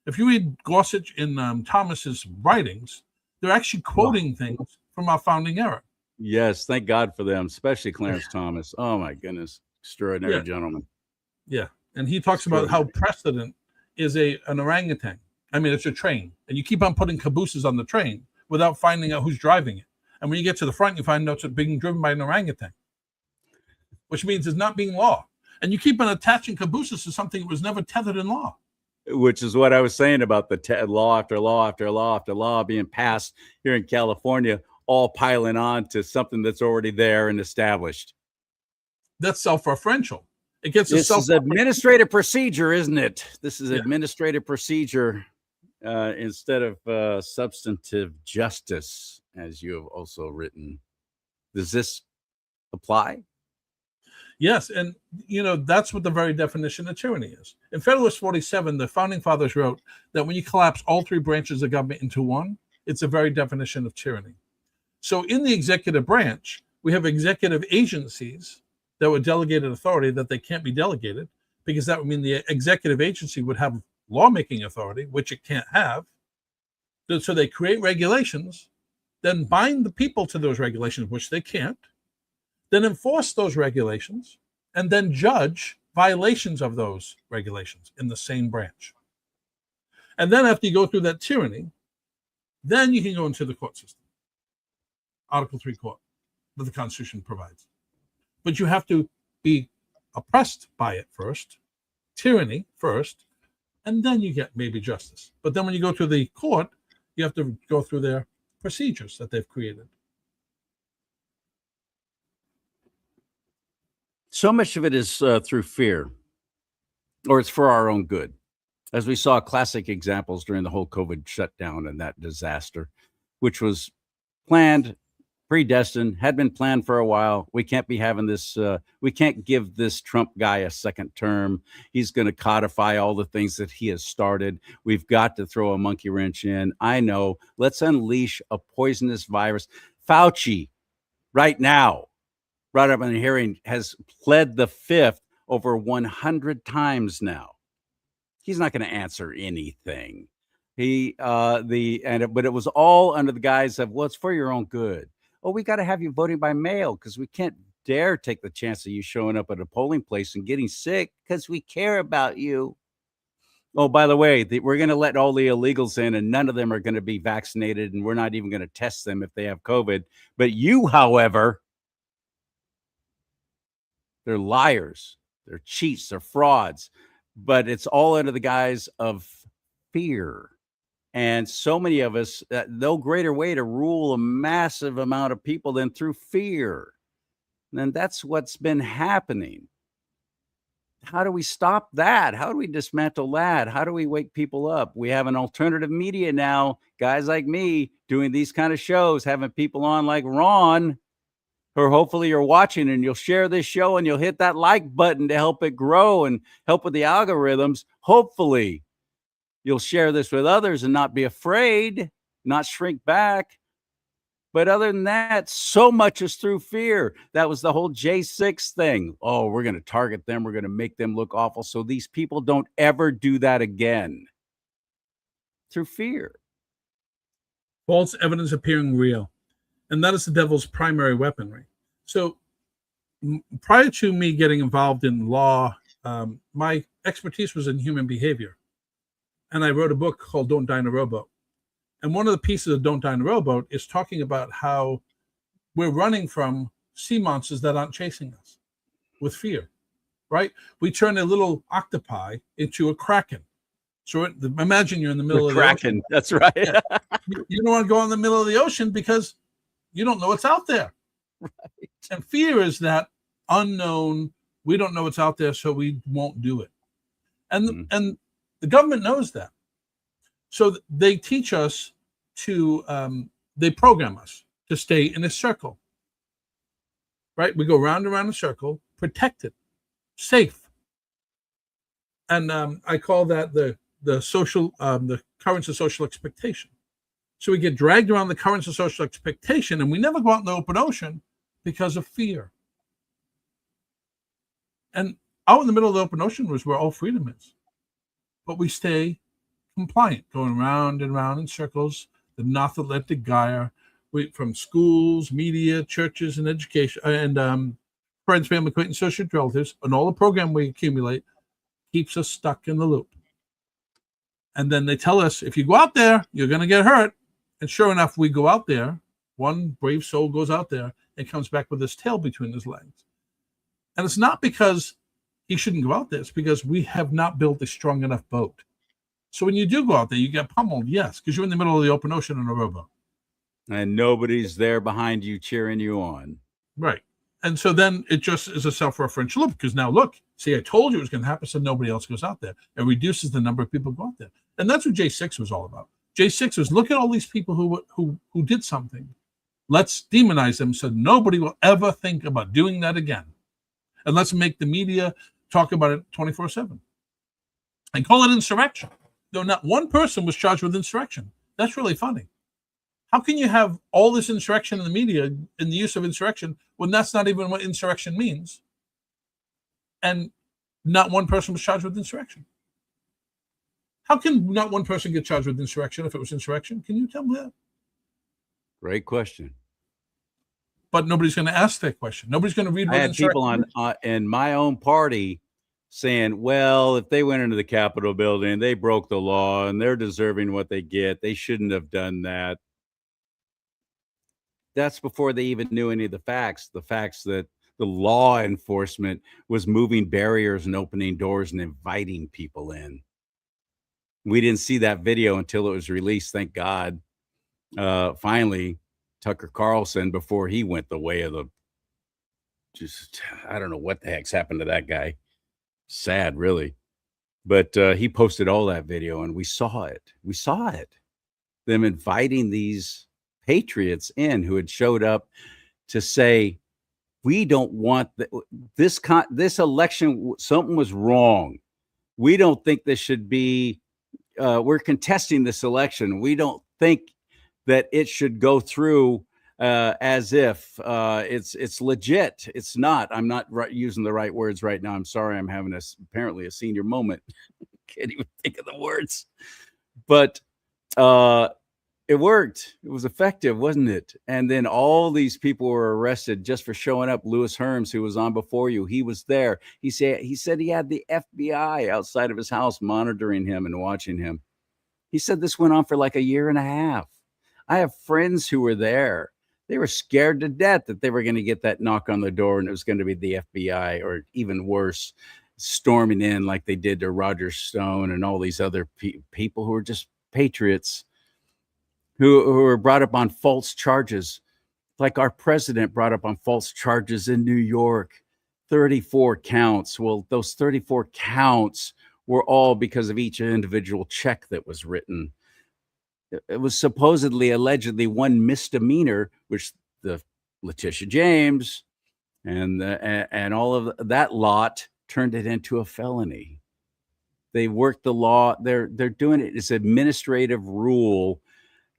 If you read Gorsuch in Thomas's writings, they're actually quoting things from our founding era. Yes, thank God for them, especially Clarence Thomas. Oh my goodness, extraordinary gentleman. Yeah, and he talks about how precedent is an orangutan. I mean, it's a train, and you keep on putting cabooses on the train without finding out who's driving it. And when you get to the front, you find out it's being driven by an orangutan, which means it's not being law. And you keep on attaching cabooses to something that was never tethered in law. Which is what I was saying about the law after law after law after law being passed here in California, all piling on to something that's already there and established. That's self-referential. It gets this is administrative procedure, isn't it? This is administrative procedure instead of substantive justice, as you have also written. Does this apply? Yes, and that's what the very definition of tyranny is. In Federalist 47, the founding fathers wrote that when you collapse all three branches of government into one, it's the very definition of tyranny. So in the executive branch, we have executive agencies that were delegated authority that they can't be delegated, because that would mean the executive agency would have lawmaking authority, which it can't have. So they create regulations, then bind the people to those regulations, which they can't, then enforce those regulations, and then judge violations of those regulations in the same branch. And then after you go through that tyranny, then you can go into the court system. Article 3 court that the Constitution provides. But you have to be oppressed by it first, tyranny first, and then you get maybe justice. But then when you go to the court, you have to go through their procedures that they've created. So much of it is through fear, or it's for our own good. As we saw classic examples during the whole COVID shutdown and that disaster, which was planned, predestined, had been planned for a while. We can't be having this. We can't give this Trump guy a second term. He's going to codify all the things that he has started. We've got to throw a monkey wrench in. I know. Let's unleash a poisonous virus. Fauci, right now, brought up in the hearing, has pled the fifth over 100 times now. He's not going to answer anything. But it was all under the guise of, well, it's for your own good. Oh, we got to have you voting by mail because we can't dare take the chance of you showing up at a polling place and getting sick because we care about you. Oh, by the way, we're going to let all the illegals in and none of them are going to be vaccinated, and we're not even going to test them if they have COVID. But you, however, they're liars, they're cheats, they're frauds, but it's all under the guise of fear. And so many of us, no greater way to rule a massive amount of people than through fear. And that's what's been happening. how do we stop that? How do we dismantle that? How do we wake people up? We have an alternative media now, guys like me doing these kind of shows, having people on like Ron, who hopefully you're watching, and you'll share this show and you'll hit that like button to help it grow and help with the algorithms. Hopefully you'll share this with others and not be afraid, not shrink back. But other than that, so much is through fear. That was the whole J6 thing. Oh, we're going to target them. We're going to make them look awful, so these people don't ever do that again. Through fear. False evidence appearing real. And that is the devil's primary weaponry. So prior to me getting involved in law, my expertise was in human behavior. And I wrote a book called Don't Die in a Rowboat. And one of the pieces of Don't Die in a Rowboat is talking about how we're running from sea monsters that aren't chasing us with fear, right? We turn a little octopi into a kraken. So imagine you're in the middle of the ocean. That's right. Yeah. You don't want to go in the middle of the ocean because you don't know what's out there. Right. And fear is that unknown. We don't know what's out there, so we won't do it. And and the government knows that. So they teach us to, they program us to stay in a circle, right? We go round and round a circle, protected, safe. And I call that the social, the currents of social expectation. So we get dragged around the currents of social expectation, and we never go out in the open ocean because of fear. And out in the middle of the open ocean was where all freedom is. But we stay compliant, going round and round in circles, the North Atlantic Gyre, from schools, media, churches, and education, and friends, family, acquaintances, social relatives, and all the program we accumulate keeps us stuck in the loop. And then they tell us, if you go out there, you're going to get hurt. And sure enough, we go out there. One brave soul goes out there and comes back with his tail between his legs. And it's not because he shouldn't go out there. It's because we have not built a strong enough boat. So when you do go out there, you get pummeled, yes, because you're in the middle of the open ocean in a rowboat. And nobody's there behind you cheering you on. Right. And so then it just is a self-referential loop, because now look, see, I told you it was going to happen, so nobody else goes out there. It reduces the number of people who go out there. And that's what J6 was all about. J6 was, look at all these people who did something. Let's demonize them so nobody will ever think about doing that again. And let's make the media talk about it 24/7. And call it insurrection. Though not one person was charged with insurrection. That's really funny. How can you have all this insurrection in the media and the use of insurrection when that's not even what insurrection means? And not one person was charged with insurrection. How can not one person get charged with insurrection if it was insurrection? Can you tell me that? Great question. But nobody's going to ask that question. Nobody's going to read what I had people on in my own party saying, well, if they went into the Capitol building, they broke the law and they're deserving what they get. They shouldn't have done that. That's before they even knew any of the facts that the law enforcement was moving barriers and opening doors and inviting people in. We didn't see that video until it was released, thank God. Finally, Tucker Carlson, before he went the way of I don't know what the heck's happened to that guy. Sad, really. But he posted all that video, and we saw it. We saw it. Them inviting these patriots in who had showed up to say, we don't want this election. Something was wrong. We don't think this should be. We're contesting this election. We don't think that it should go through as if it's legit. It's not. I'm not using the right words right now. I'm sorry. I'm having apparently a senior moment. Can't even think of the words. But it worked. It was effective, wasn't it? And then all these people were arrested just for showing up. Louis Herms, who was on before you, he was there. He said he had the FBI outside of his house monitoring him and watching him. He said this went on for like a year and a half. I have friends who were there. They were scared to death that they were going to get that knock on the door and it was going to be the FBI, or even worse, storming in like they did to Roger Stone and all these other people who were just patriots who were brought up on false charges, like our president brought up on false charges in New York. 34 counts. Well, those 34 counts were all because of each individual check that was written. It was supposedly, allegedly, one misdemeanor, which the Letitia James and all of that lot turned it into a felony. They worked the law. They're doing it. It's administrative rule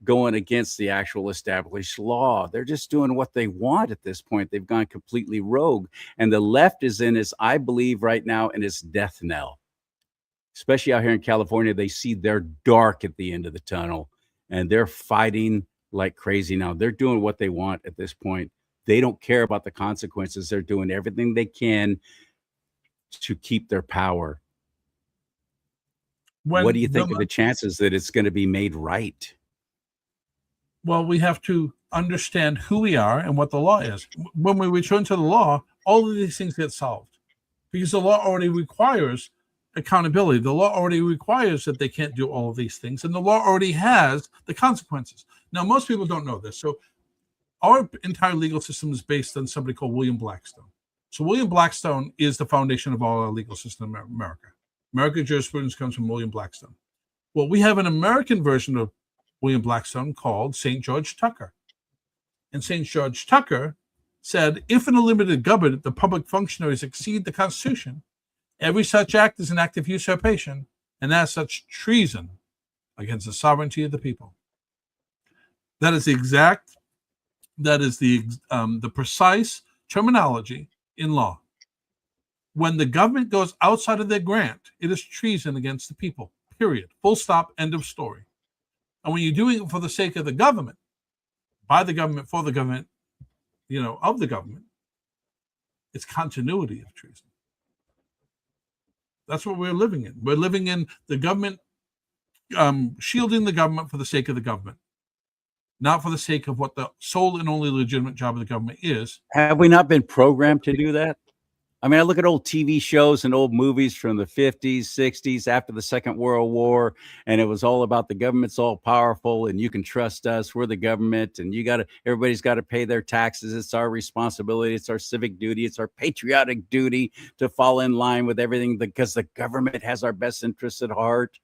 going against the actual established law. They're just doing what they want at this point. They've gone completely rogue. And the left is in its, I believe right now, in its death knell. Especially out here in California, they see they're dark at the end of the tunnel and they're fighting like crazy now. They're doing what they want at this point. They don't care about the consequences. They're doing everything they can to keep their power. What do you think of the chances that it's going to be made right? Well, we have to understand who we are and what the law is. When we return to the law, all of these things get solved because the law already requires accountability. The law already requires that they can't do all of these things, and the law already has the consequences. Now, most people don't know this. So our entire legal system is based on somebody called William Blackstone. So William Blackstone is the foundation of all our legal system in America. American jurisprudence comes from William Blackstone. Well, we have an American version of William Blackstone called St. George Tucker. And St. George Tucker said, if in a limited government the public functionaries exceed the Constitution, every such act is an act of usurpation, and as such treason against the sovereignty of the people. That is the precise terminology in law. When the government goes outside of their grant, it is treason against the people, period. Full stop, end of story. And when you're doing it for the sake of the government, by the government, for the government, of the government, it's continuity of treason. That's what we're living in. We're living in the government, shielding the government for the sake of the government, not for the sake of what the sole and only legitimate job of the government is. Have we not been programmed to do that? I mean, I look at old TV shows and old movies from the 50s, 60s, after the Second World War, and it was all about the government's all powerful and you can trust us. We're the government and everybody's got to pay their taxes. It's our responsibility. It's our civic duty. It's our patriotic duty to fall in line with everything because the government has our best interests at heart.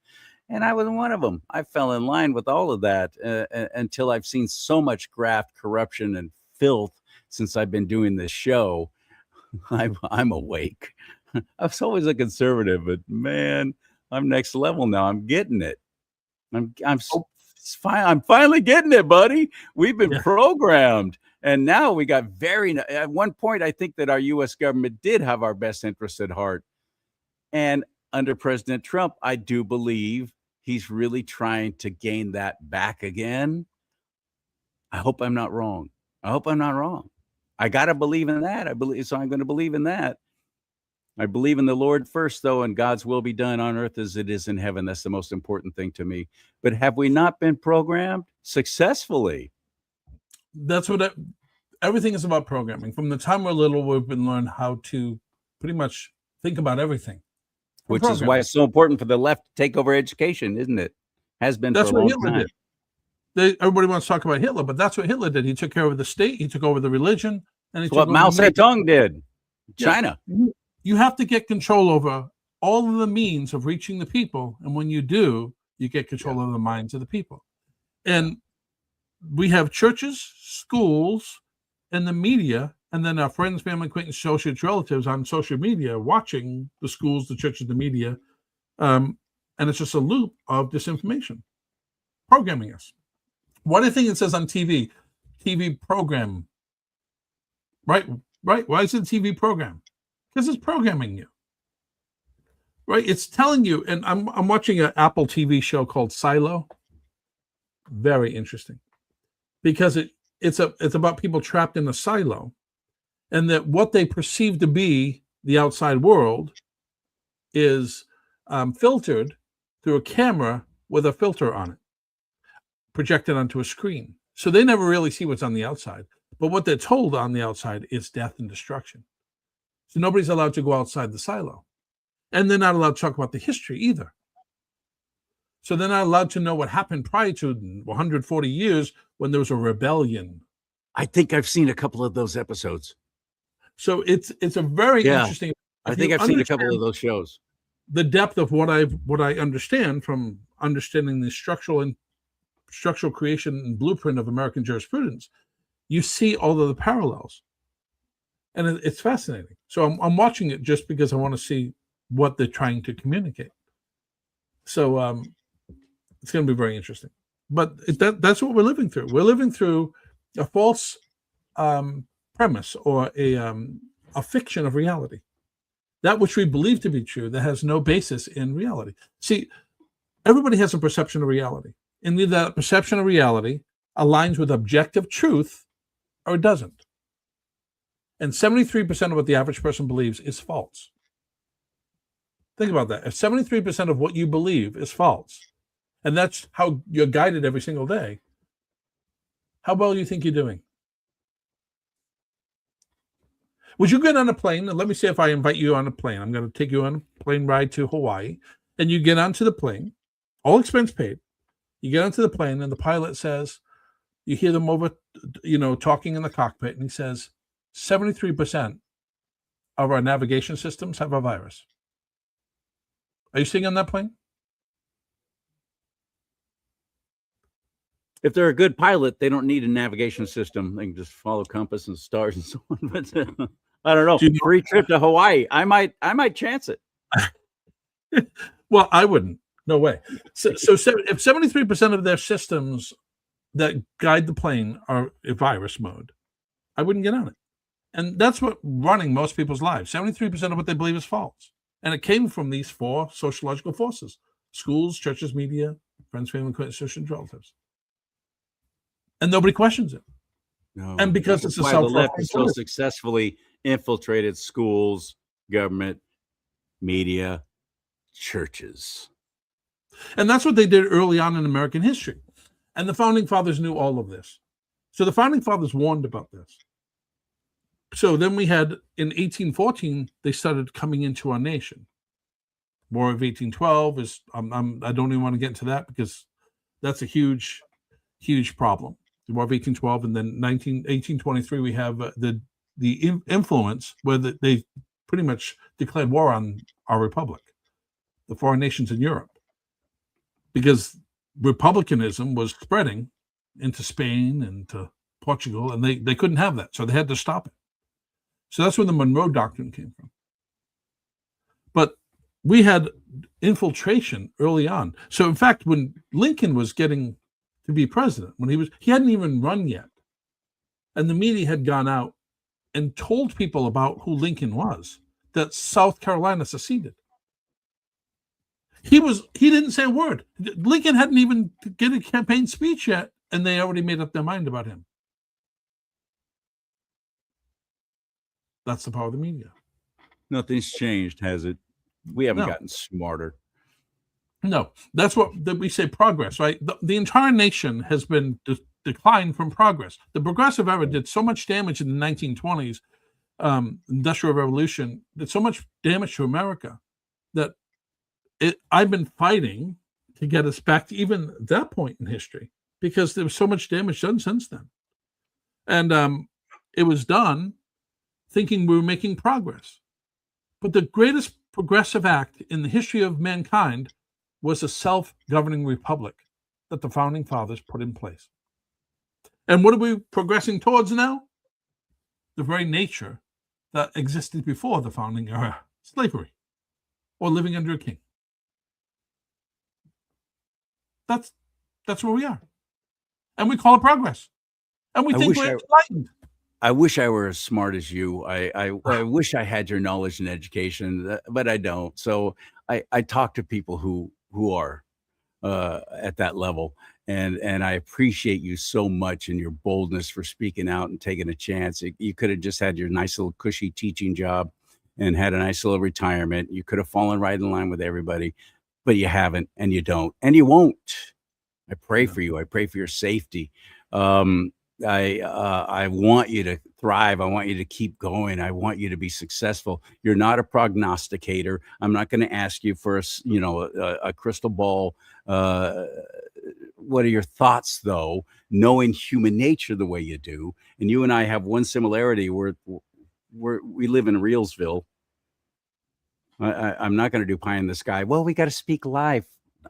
And I was one of them. I fell in line with all of that until I've seen so much graft, corruption, and filth since I've been doing this show. I'm awake. I was always a conservative, but man, I'm next level now. I'm getting it. I'm finally getting it, buddy. We've been programmed, and now we got at one point, I think that our U.S. government did have our best interests at heart. And under President Trump, I do believe he's really trying to gain that back again. I hope I'm not wrong. I got to believe in that. I'm going to believe in that. I believe in the Lord first, though, and God's will be done on earth as it is in heaven. That's the most important thing to me. But have we not been programmed successfully? That's what everything is about, programming. From the time we're little, we've been learned how to pretty much think about everything. Which is why it's so important for the left to take over education, isn't it? Has been for a long time. Everybody wants to talk about Hitler, but that's what Hitler did. He took care of the state, he took over the religion, and what Mao Zedong did. China. You have to get control over all of the means of reaching the people, and when you do, you get control of the minds of the people. And we have churches, schools, and the media, and then our friends, family, acquaintances, associates, relatives on social media watching the schools, the churches, the media, and it's just a loop of disinformation, programming us. What do you think it says on TV? TV program. Right. Why is it a TV program? Because it's programming you. Right? It's telling you, and I'm watching an Apple TV show called Silo. Very interesting. Because it's about people trapped in a silo, and that what they perceive to be the outside world is filtered through a camera with a filter on it, projected onto a screen. So they never really see what's on the outside. But what they're told on the outside is death and destruction. So nobody's allowed to go outside the silo. And they're not allowed to talk about the history either. So they're not allowed to know what happened prior to 140 years when there was a rebellion. I think I've seen a couple of those episodes. So it's a very interesting. I think I've seen a couple of those shows. The depth of what I understand from understanding the structural creation and blueprint of American jurisprudence, you see all of the parallels, and it's fascinating. So I'm watching it just because I want to see what they're trying to communicate. So it's going to be very interesting. But that's what we're living through. We're living through a false premise or a fiction of reality. That which we believe to be true that has no basis in reality. See, everybody has a perception of reality. And either that perception of reality aligns with objective truth or it doesn't. And 73% of what the average person believes is false. Think about that. If 73% of what you believe is false, and that's how you're guided every single day, how well do you think you're doing? Would you get on a plane? And let me say if I invite you on a plane, I'm going to take you on a plane ride to Hawaii, and you get onto the plane, all expense paid. You get onto the plane, and the pilot says, you hear them over, talking in the cockpit, and he says, 73% of our navigation systems have a virus. Are you sitting on that plane? If they're a good pilot, they don't need a navigation system. They can just follow compass and stars and so on. But I don't know. Free trip to Hawaii. I might chance it. Well, I wouldn't. No way. So if 73% of their systems that guide the plane are in virus mode, I wouldn't get on it. And that's what running most people's lives. 73% of what they believe is false. And it came from these four sociological forces: schools, churches, media, friends, family, acquaintances, relatives. And nobody questions it. No, and because it's the left has so successfully infiltrated schools, government, media, churches. And that's what they did early on in American history. And the founding fathers knew all of this. So the founding fathers warned about this. So then we had, in 1814, they started coming into our nation. War of 1812 is, I don't even want to get into that because that's a huge, huge problem. The War of 1812, and then 1823, we have the influence where they pretty much declared war on our republic, the foreign nations in Europe, because republicanism was spreading into Spain and to Portugal, and they couldn't have that, so they had to stop it. So that's where the Monroe Doctrine came from. But we had infiltration early on. So in fact, when Lincoln was getting to be president, he hadn't even run yet, and the media had gone out and told people about who Lincoln was, that South Carolina seceded. He didn't say a word. Lincoln hadn't even get a campaign speech yet, and they already made up their mind about him. That's the power of the media. Nothing's changed, has it? We haven't gotten smarter. No, that's what we say, progress, right? The entire nation has been declined from progress. The progressive era did so much damage in the 1920s, Industrial Revolution, did so much damage to America that I've been fighting to get us back to even that point in history, because there was so much damage done since then. And it was done thinking we were making progress. But the greatest progressive act in the history of mankind was a self-governing republic that the founding fathers put in place. And what are we progressing towards now? The very nature that existed before the founding era: slavery, or living under a king. That's where we are. And we call it progress. And we think we're enlightened. I wish I were as smart as you. I wish I had your knowledge and education, but I don't. So I talk to people who are at that level, and I appreciate you so much and your boldness for speaking out and taking a chance. You could have just had your nice little cushy teaching job and had a nice little retirement. You could have fallen right in line with everybody, but you haven't, and you don't, and you won't. I pray for you. I pray for your safety. I want you to thrive. I want you to keep going. I want you to be successful. You're not a prognosticator. I'm not going to ask you for a crystal ball. What are your thoughts, though, knowing human nature the way you do? And you and I have one similarity. we live in Reelsville. I'm not going to do pie in the sky. Well, we got to speak live.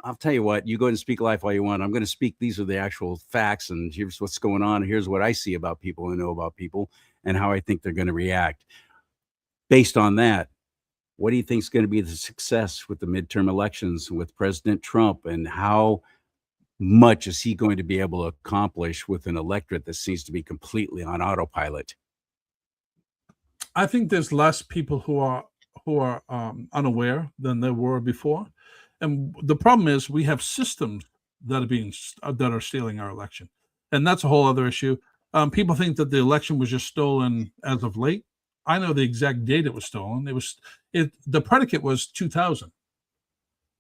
I'll tell you what, you go and speak life all you want. I'm going to speak. These are the actual facts, and here's what's going on. Here's what I see about people and know about people and how I think they're going to react. Based on that, what do you think is going to be the success with the midterm elections with President Trump, and how much is he going to be able to accomplish with an electorate that seems to be completely on autopilot? I think there's less people who are unaware than there were before. And the problem is we have systems that are stealing our election, and that's a whole other issue. People think that the election was just stolen as of late. I know the exact date it was stolen. The predicate was 2000.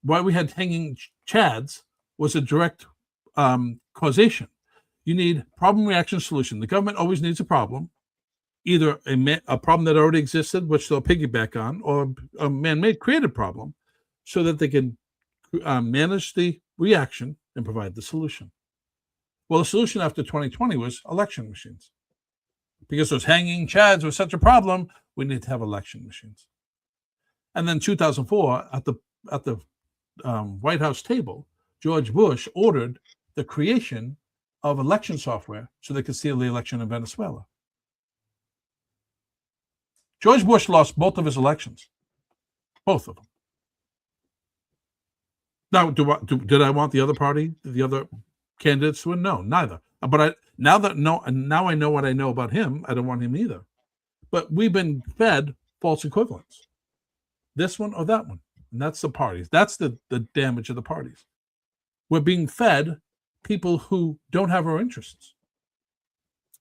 Why we had hanging chads was a direct causation. You need problem, reaction, solution. The government always needs a problem, either a problem that already existed, which they'll piggyback on, or a man-made created problem, so that they can manage the reaction and provide the solution. Well, the solution after 2020 was election machines. Because those hanging chads were such a problem, we need to have election machines. And then 2004, at the White House table, George Bush ordered the creation of election software so they could steal the election in Venezuela. George Bush lost both of his elections, both of them. Now, did I want the other party, the other candidates to win? No, neither. But now I know what I know about him, I don't want him either. But we've been fed false equivalents, this one or that one, and that's the parties. That's the damage of the parties. We're being fed people who don't have our interests.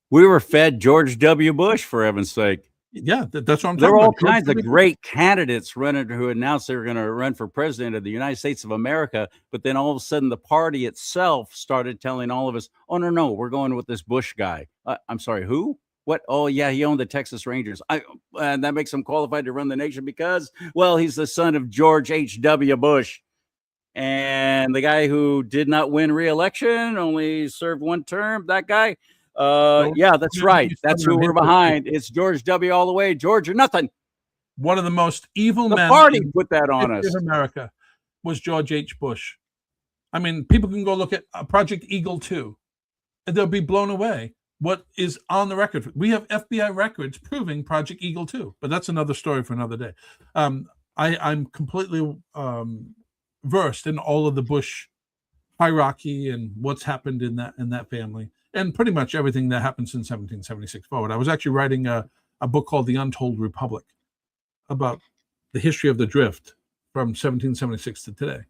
We were fed George W. Bush, for heaven's sake. Yeah, that's what I'm talking about. There were all kinds of great candidates who announced they were going to run for president of the United States of America, but then all of a sudden the party itself started telling all of us, oh, no, we're going with this Bush guy. I'm sorry, who? What? Oh, yeah, he owned the Texas Rangers. And that makes him qualified to run the nation because, well, he's the son of George H.W. Bush. And the guy who did not win re-election, only served one term, that guy. Yeah, that's right. That's who we're behind. It's George W. all the way. George or nothing. One of the most evil men. The party put that on us. America was George H. Bush. I mean, people can go look at Project Eagle 2, and they'll be blown away. What is on the record? We have FBI records proving Project Eagle 2, but that's another story for another day. I'm completely versed in all of the Bush hierarchy and what's happened in that family, and pretty much everything that happened since 1776 forward. I was actually writing a book called The Untold Republic about the history of the drift from 1776 to today.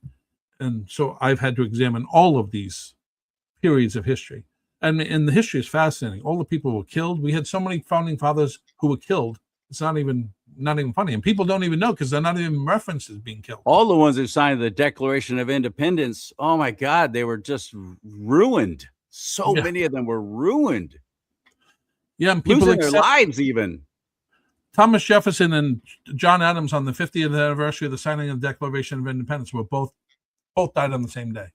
And so I've had to examine all of these periods of history. And the history is fascinating. All the people who were killed. We had so many founding fathers who were killed. It's not even funny. And people don't even know because they're not even referenced as being killed. All the ones who signed the Declaration of Independence, oh my God, they were just ruined. So many of them were ruined. Yeah, and people losing their lives even. Thomas Jefferson and John Adams on the 50th anniversary of the signing of the Declaration of Independence were both died on the same day.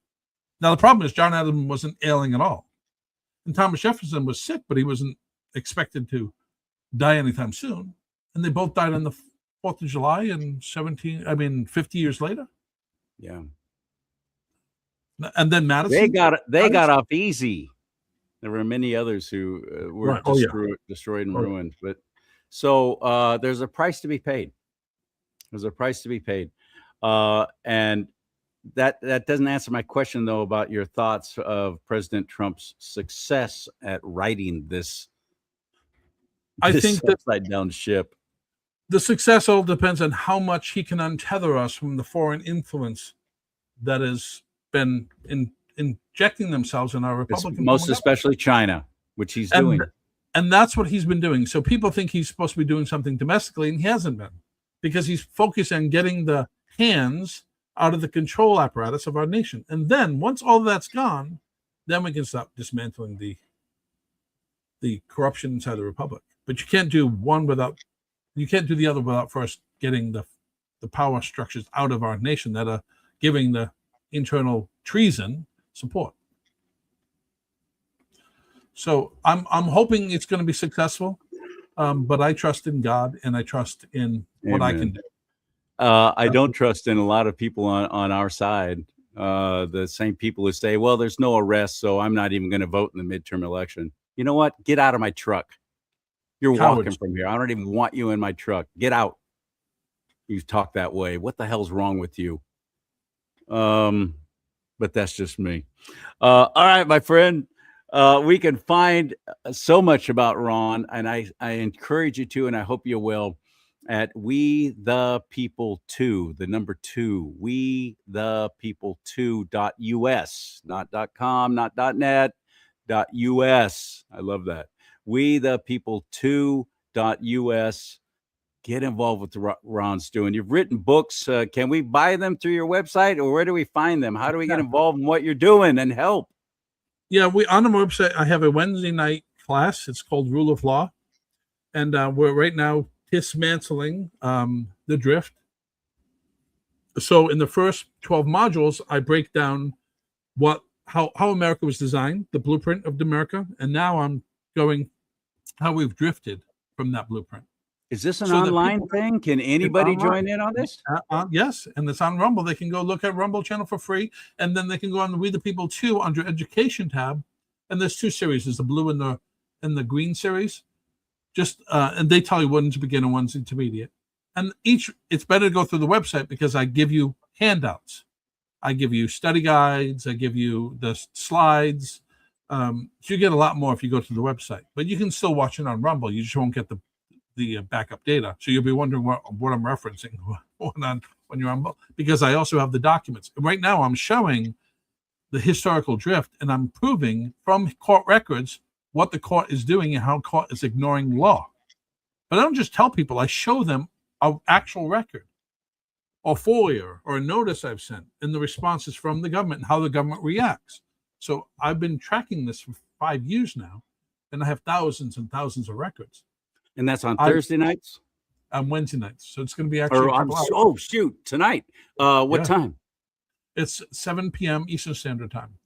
Now the problem is John Adams wasn't ailing at all. And Thomas Jefferson was sick, but he wasn't expected to die anytime soon. And they both died on the 4th of July in 50 years later. Yeah. And then Madison. They got off easy. There were many others who were destroyed and ruined. But so there's a price to be paid. There's a price to be paid. And that doesn't answer my question, though, about your thoughts of President Trump's success at righting this think that upside down ship. The success all depends on how much he can untether us from the foreign influence that has been injecting themselves in our Republican, most especially China, which he's doing. And that's what he's been doing. So people think he's supposed to be doing something domestically, and he hasn't been, because he's focused on getting the hands out of the control apparatus of our nation. And then once all of that's gone, then we can stop dismantling the corruption inside the republic. But you can't do the other without first getting the power structures out of our nation that are giving the internal treason support. So I'm hoping it's going to be successful. But I trust in God, and I trust in what I can do. I don't trust in a lot of people on our side. The same people who say, well, there's no arrest, so I'm not even going to vote in the midterm election. You know what? Get out of my truck. You're Cowards. walking from here. I don't even want you in my truck. Get out. You talk that way. What the hell's wrong with you? But that's just me. All right, my friend. We can find so much about Ron, and I encourage you to, and I hope you will, at We the People 2, the number 2, We the People 2.us, not .com, not .net, .us. I love that. We the People 2.us. Get involved with what Ron's doing. You've written books. Can we buy them through your website, or where do we find them? How do we get involved in what you're doing and help? Yeah, we on the website. I have a Wednesday night class. It's called Rule of Law, and we're right now dismantling the drift. So in the first 12 modules, I break down how America was designed, the blueprint of America, and now I'm going how we've drifted from that blueprint. Is this an online thing? Can anybody join in on this? Yes, and it's on Rumble. They can go look at Rumble channel for free, and then they can go on the We the People 2 under Education tab. And there's 2 series: there's the blue and the green series. Just and they tell you one's beginner, one's intermediate. And it's better to go through the website because I give you handouts. I give you study guides. I give you the slides. So you get a lot more if you go to the website. But you can still watch it on Rumble. You just won't get the backup data. So you'll be wondering what I'm referencing when you're on, because I also have the documents. Right now I'm showing the historical drift, and I'm proving from court records what the court is doing and how court is ignoring law. But I don't just tell people, I show them an actual record or FOIA or a notice I've sent and the responses from the government and how the government reacts. So I've been tracking this for 5 years now, and I have thousands and thousands of records. And that's on Thursday nights? On Wednesday nights. So it's going to be actually. Oh, shoot. Tonight. What time? It's 7 p.m. Eastern Standard Time.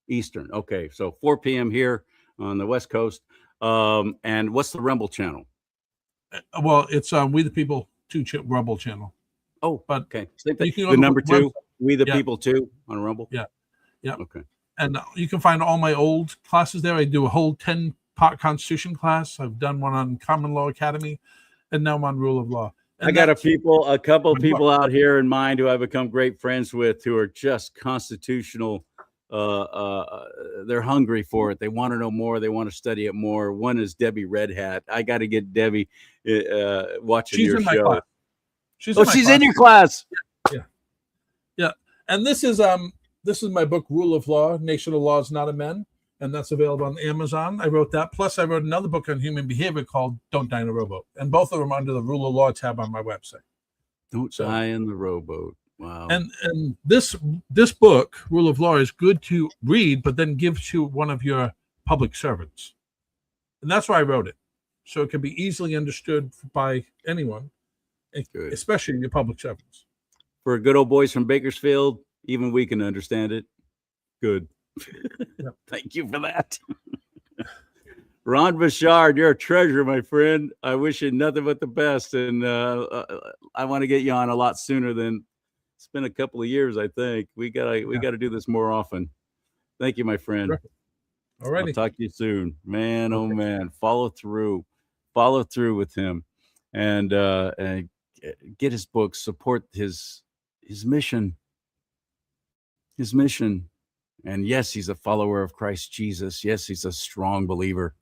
Eastern. Okay. So 4 p.m. here on the West Coast. And what's the Rumble channel? Well, it's We the People 2 Rumble channel. Oh, but okay. The number 2, We the People 2 on Rumble? Yeah. Yeah. Okay. And you can find all my old classes there. I do a whole 10-part Constitution class. I've done one on Common Law Academy, and now I'm on Rule of Law. And I got a couple of people out here in mind who I've become great friends with who are just constitutional. They're hungry for it. They want to know more. They want to study it more. One is Debbie Red Hat. I got to get Debbie watching your show. Class. She's in your class. Yeah. And this is my book, Rule of Law, Nation of Laws, Not of Men. And that's available on Amazon. I wrote that. Plus, I wrote another book on human behavior called Don't Die in a Rowboat. And both of them under the Rule of Law tab on my website. Don't die in the rowboat. Wow. And this book, Rule of Law, is good to read, but then give to one of your public servants. And that's why I wrote it. So it can be easily understood by anyone, especially your public servants. For good old boys from Bakersfield, even we can understand it. Good. Yep. Thank you for that. Ron BOUCHARD, you're a treasure, my friend. I wish you nothing but the best. And I want to get you on a lot sooner than it's been a couple of years, I think. We gotta do this more often. Thank you, my friend. All right. I'll talk to you soon. Man, oh man. Follow through with him and get his books, support his mission. His mission. And yes, he's a follower of Christ Jesus. Yes, he's a strong believer.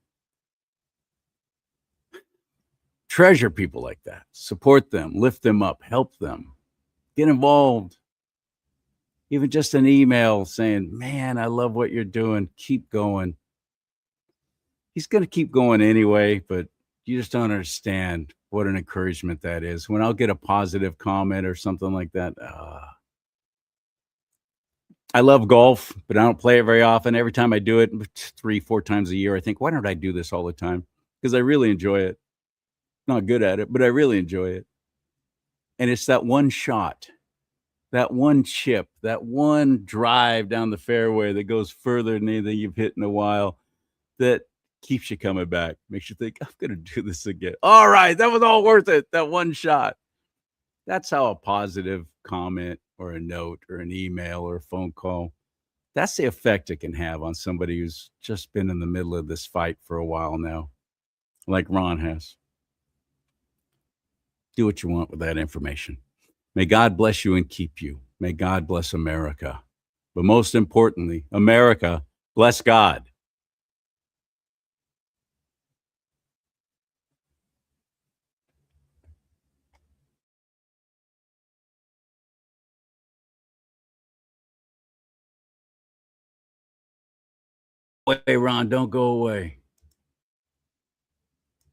Treasure people like that. Support them, lift them up, help them. Get involved. Even just an email saying, man, I love what you're doing. Keep going. He's going to keep going anyway, but you just don't understand what an encouragement that is. When I'll get a positive comment or something like that, I love golf, but I don't play it very often. Every time I do it 3-4 times a year, I think, why don't I do this all the time? Because I really enjoy it. Not good at it, but I really enjoy it. And it's that one shot, that one chip, that one drive down the fairway that goes further than anything you've hit in a while that keeps you coming back, makes you think, I'm going to do this again. All right, that was all worth it, that one shot. That's how a positive comment or a note or an email or a phone call, that's the effect it can have on somebody who's just been in the middle of this fight for a while now, like Ron has. Do what you want with that information. May God bless you and keep you. May God bless America. But most importantly, America, bless God. Hey, Ron, don't go away.